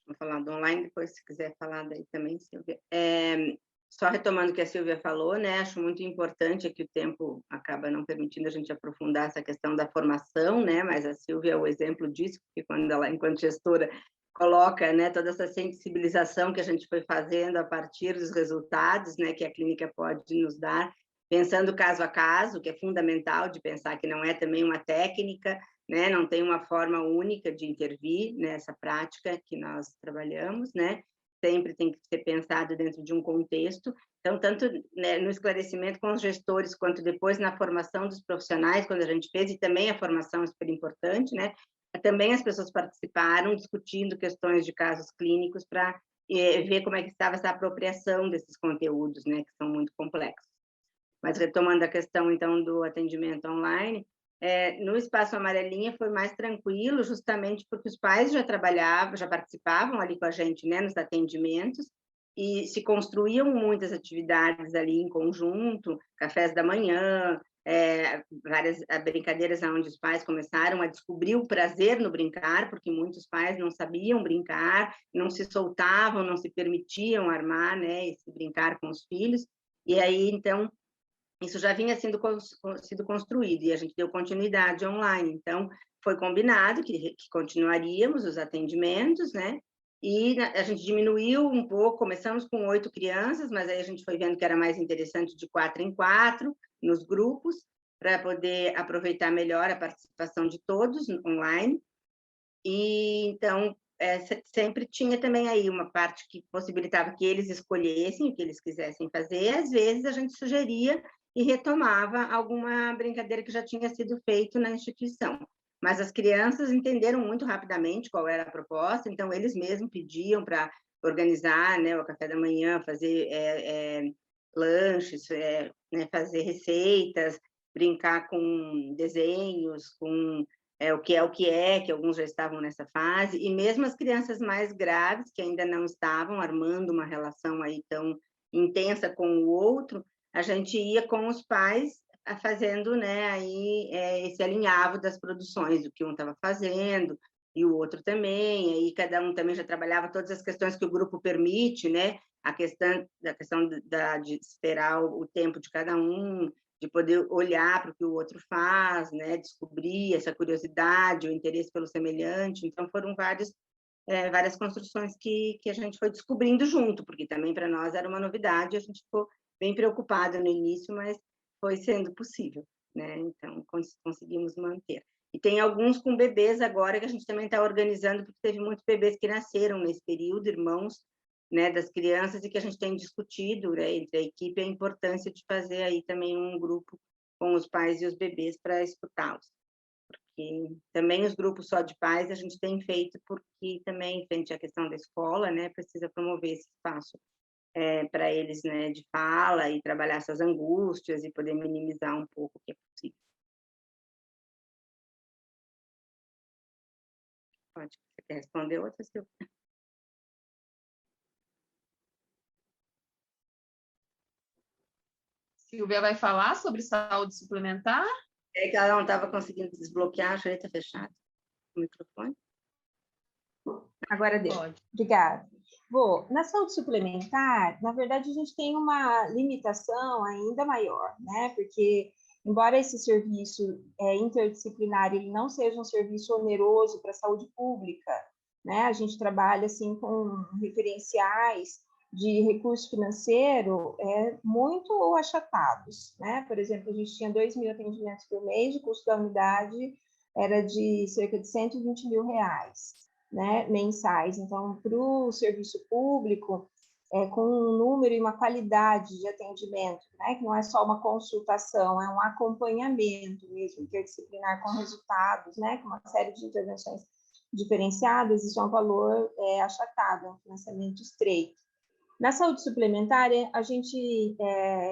Vou falar do online, depois se quiser falar daí também, Silvia. Só retomando o que a Silvia falou, né, acho muito importante que o tempo acaba não permitindo a gente aprofundar essa questão da formação, né, mas a Silvia é o exemplo disso, porque quando ela, enquanto gestora, coloca, né, toda essa sensibilização que a gente foi fazendo a partir dos resultados, né, que a clínica pode nos dar, pensando caso a caso, que é fundamental de pensar que não é também uma técnica, né, não tem uma forma única de intervir nessa prática que nós trabalhamos, né, sempre tem que ser pensado dentro de um contexto. Então, tanto, né, no esclarecimento com os gestores, quanto depois na formação dos profissionais, quando a gente fez, e também a formação é super importante, né, também as pessoas participaram, discutindo questões de casos clínicos para ver como é que estava essa apropriação desses conteúdos, né, que são muito complexos. Mas retomando a questão, então, do atendimento online, no Espaço Amarelinha foi mais tranquilo, justamente porque os pais já trabalhavam, já participavam ali com a gente, né, nos atendimentos, e se construíam muitas atividades ali em conjunto, cafés da manhã, várias brincadeiras onde os pais começaram a descobrir o prazer no brincar, porque muitos pais não sabiam brincar, não se soltavam, não se permitiam armar, né, esse brincar com os filhos, e aí, então, isso já vinha sido construído, e a gente deu continuidade online, então, foi combinado que continuaríamos os atendimentos, né, e a gente diminuiu um pouco, começamos com 8 crianças, mas aí a gente foi vendo que era mais interessante de 4 em 4, nos grupos, para poder aproveitar melhor a participação de todos online. E então, sempre tinha também aí uma parte que possibilitava que eles escolhessem o que eles quisessem fazer. Às vezes a gente sugeria e retomava alguma brincadeira que já tinha sido feito na instituição. Mas as crianças entenderam muito rapidamente qual era a proposta, então eles mesmos pediam para organizar, né, o café da manhã, fazer lanches, né, fazer receitas, brincar com desenhos, com o que é, que alguns já estavam nessa fase, e mesmo as crianças mais graves, que ainda não estavam armando uma relação aí tão intensa com o outro, a gente ia com os pais fazendo, né, aí, esse alinhavo das produções, o que um estava fazendo, e o outro também, aí cada um também já trabalhava todas as questões que o grupo permite, né, a questão de esperar o tempo de cada um, de poder olhar para o que o outro faz, né, descobrir essa curiosidade, o interesse pelo semelhante. Então, foram várias construções que a gente foi descobrindo junto, porque também para nós era uma novidade, a gente ficou bem preocupada no início, mas foi sendo possível, né? Então, conseguimos manter. E tem alguns com bebês agora que a gente também está organizando, porque teve muitos bebês que nasceram nesse período, irmãos, né, das crianças, e que a gente tem discutido, né, entre a equipe a importância de fazer aí também um grupo com os pais e os bebês para escutá-los. Porque também os grupos só de pais a gente tem feito porque também, frente à questão da escola, né, precisa promover esse espaço para eles, né, de fala e trabalhar essas angústias e poder minimizar um pouco o que é possível. Pode, você quer responder outra, Silvia? Silvia vai falar sobre saúde suplementar? É que ela não estava conseguindo desbloquear, a gente está fechado o microfone. Agora deu. Pode. Obrigada. Bom, na saúde suplementar, na verdade, a gente tem uma limitação ainda maior, né? Porque, embora esse serviço interdisciplinar ele não seja um serviço oneroso para a saúde pública, né? A gente trabalha, assim, com referenciais de recurso financeiro muito achatados, né? Por exemplo, a gente tinha 2.000 atendimentos por mês, o custo da unidade era de cerca de R$120 mil, né, mensais. Então, para o serviço público, com um número e uma qualidade de atendimento, né, que não é só uma consultação, é um acompanhamento mesmo, interdisciplinar com resultados, né, com uma série de intervenções diferenciadas, isso é um valor achatado, é um financiamento estreito. Na saúde suplementar, a gente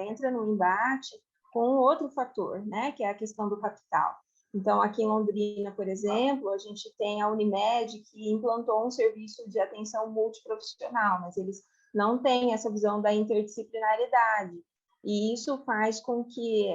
entra no embate com outro fator, né, que é a questão do capital. Então, aqui em Londrina, por exemplo, a gente tem a Unimed, que implantou um serviço de atenção multiprofissional, mas eles não têm essa visão da interdisciplinaridade. E isso faz com que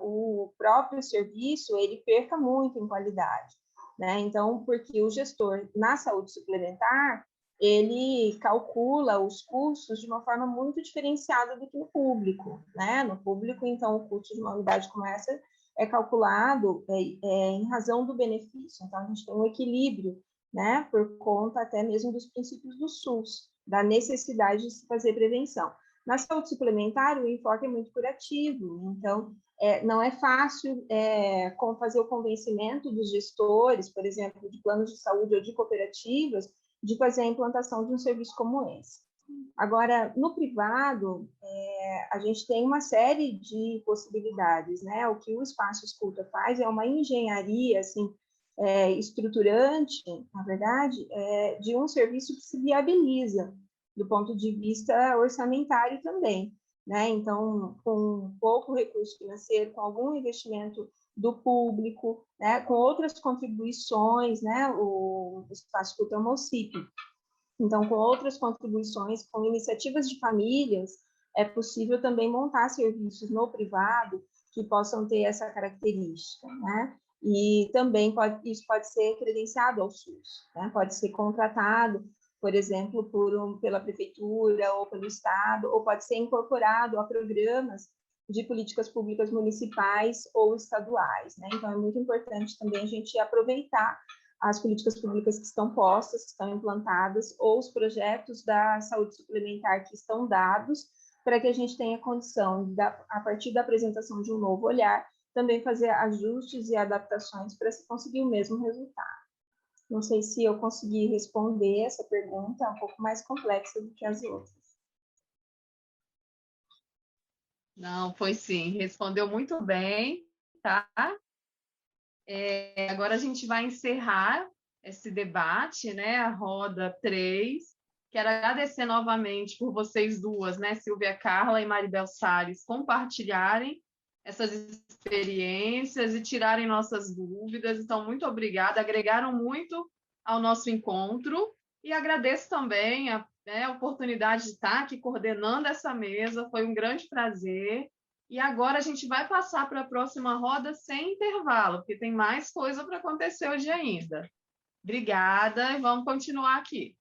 o próprio serviço ele perca muito em qualidade, né? Então, porque o gestor na saúde suplementar, ele calcula os custos de uma forma muito diferenciada do que no público, né? No público, então, o custo de uma unidade como essa é calculado em razão do benefício. Então, a gente tem um equilíbrio, né? Por conta até mesmo dos princípios do SUS, da necessidade de se fazer prevenção. Na saúde suplementar, o enfoque é muito curativo, então, não é fácil fazer o convencimento dos gestores, por exemplo, de planos de saúde ou de cooperativas, de fazer a implantação de um serviço como esse. Agora, no privado, a gente tem uma série de possibilidades, né? O que o Espaço Escuta faz é uma engenharia, assim, estruturante, na verdade, de um serviço que se viabiliza do ponto de vista orçamentário também, né? Então, com pouco recurso financeiro, com algum investimento do público, né? Com outras contribuições, né? O Espaço Cultural Mocipe. Então, com outras contribuições, com iniciativas de famílias, é possível também montar serviços no privado que possam ter essa característica, né? E também isso pode ser credenciado ao SUS, né? Pode ser contratado, por exemplo, pela prefeitura ou pelo estado, ou pode ser incorporado a programas de políticas públicas municipais ou estaduais, né? Então, é muito importante também a gente aproveitar as políticas públicas que estão postas, que estão implantadas, ou os projetos da saúde suplementar que estão dados, para que a gente tenha condição, a partir da apresentação de um novo olhar, também fazer ajustes e adaptações para se conseguir o mesmo resultado. Não sei se eu consegui responder essa pergunta, é um pouco mais complexa do que as outras. Não, foi sim, respondeu muito bem, tá? Agora a gente vai encerrar esse debate, né? A roda 3. Quero agradecer novamente por vocês duas, né? Silvia Carla e Maribel Salles, compartilharem essas experiências e tirarem nossas dúvidas. Então, muito obrigada, agregaram muito ao nosso encontro. E agradeço também a oportunidade de estar aqui coordenando essa mesa, foi um grande prazer. E agora a gente vai passar para a próxima roda sem intervalo, porque tem mais coisa para acontecer hoje ainda. Obrigada e vamos continuar aqui.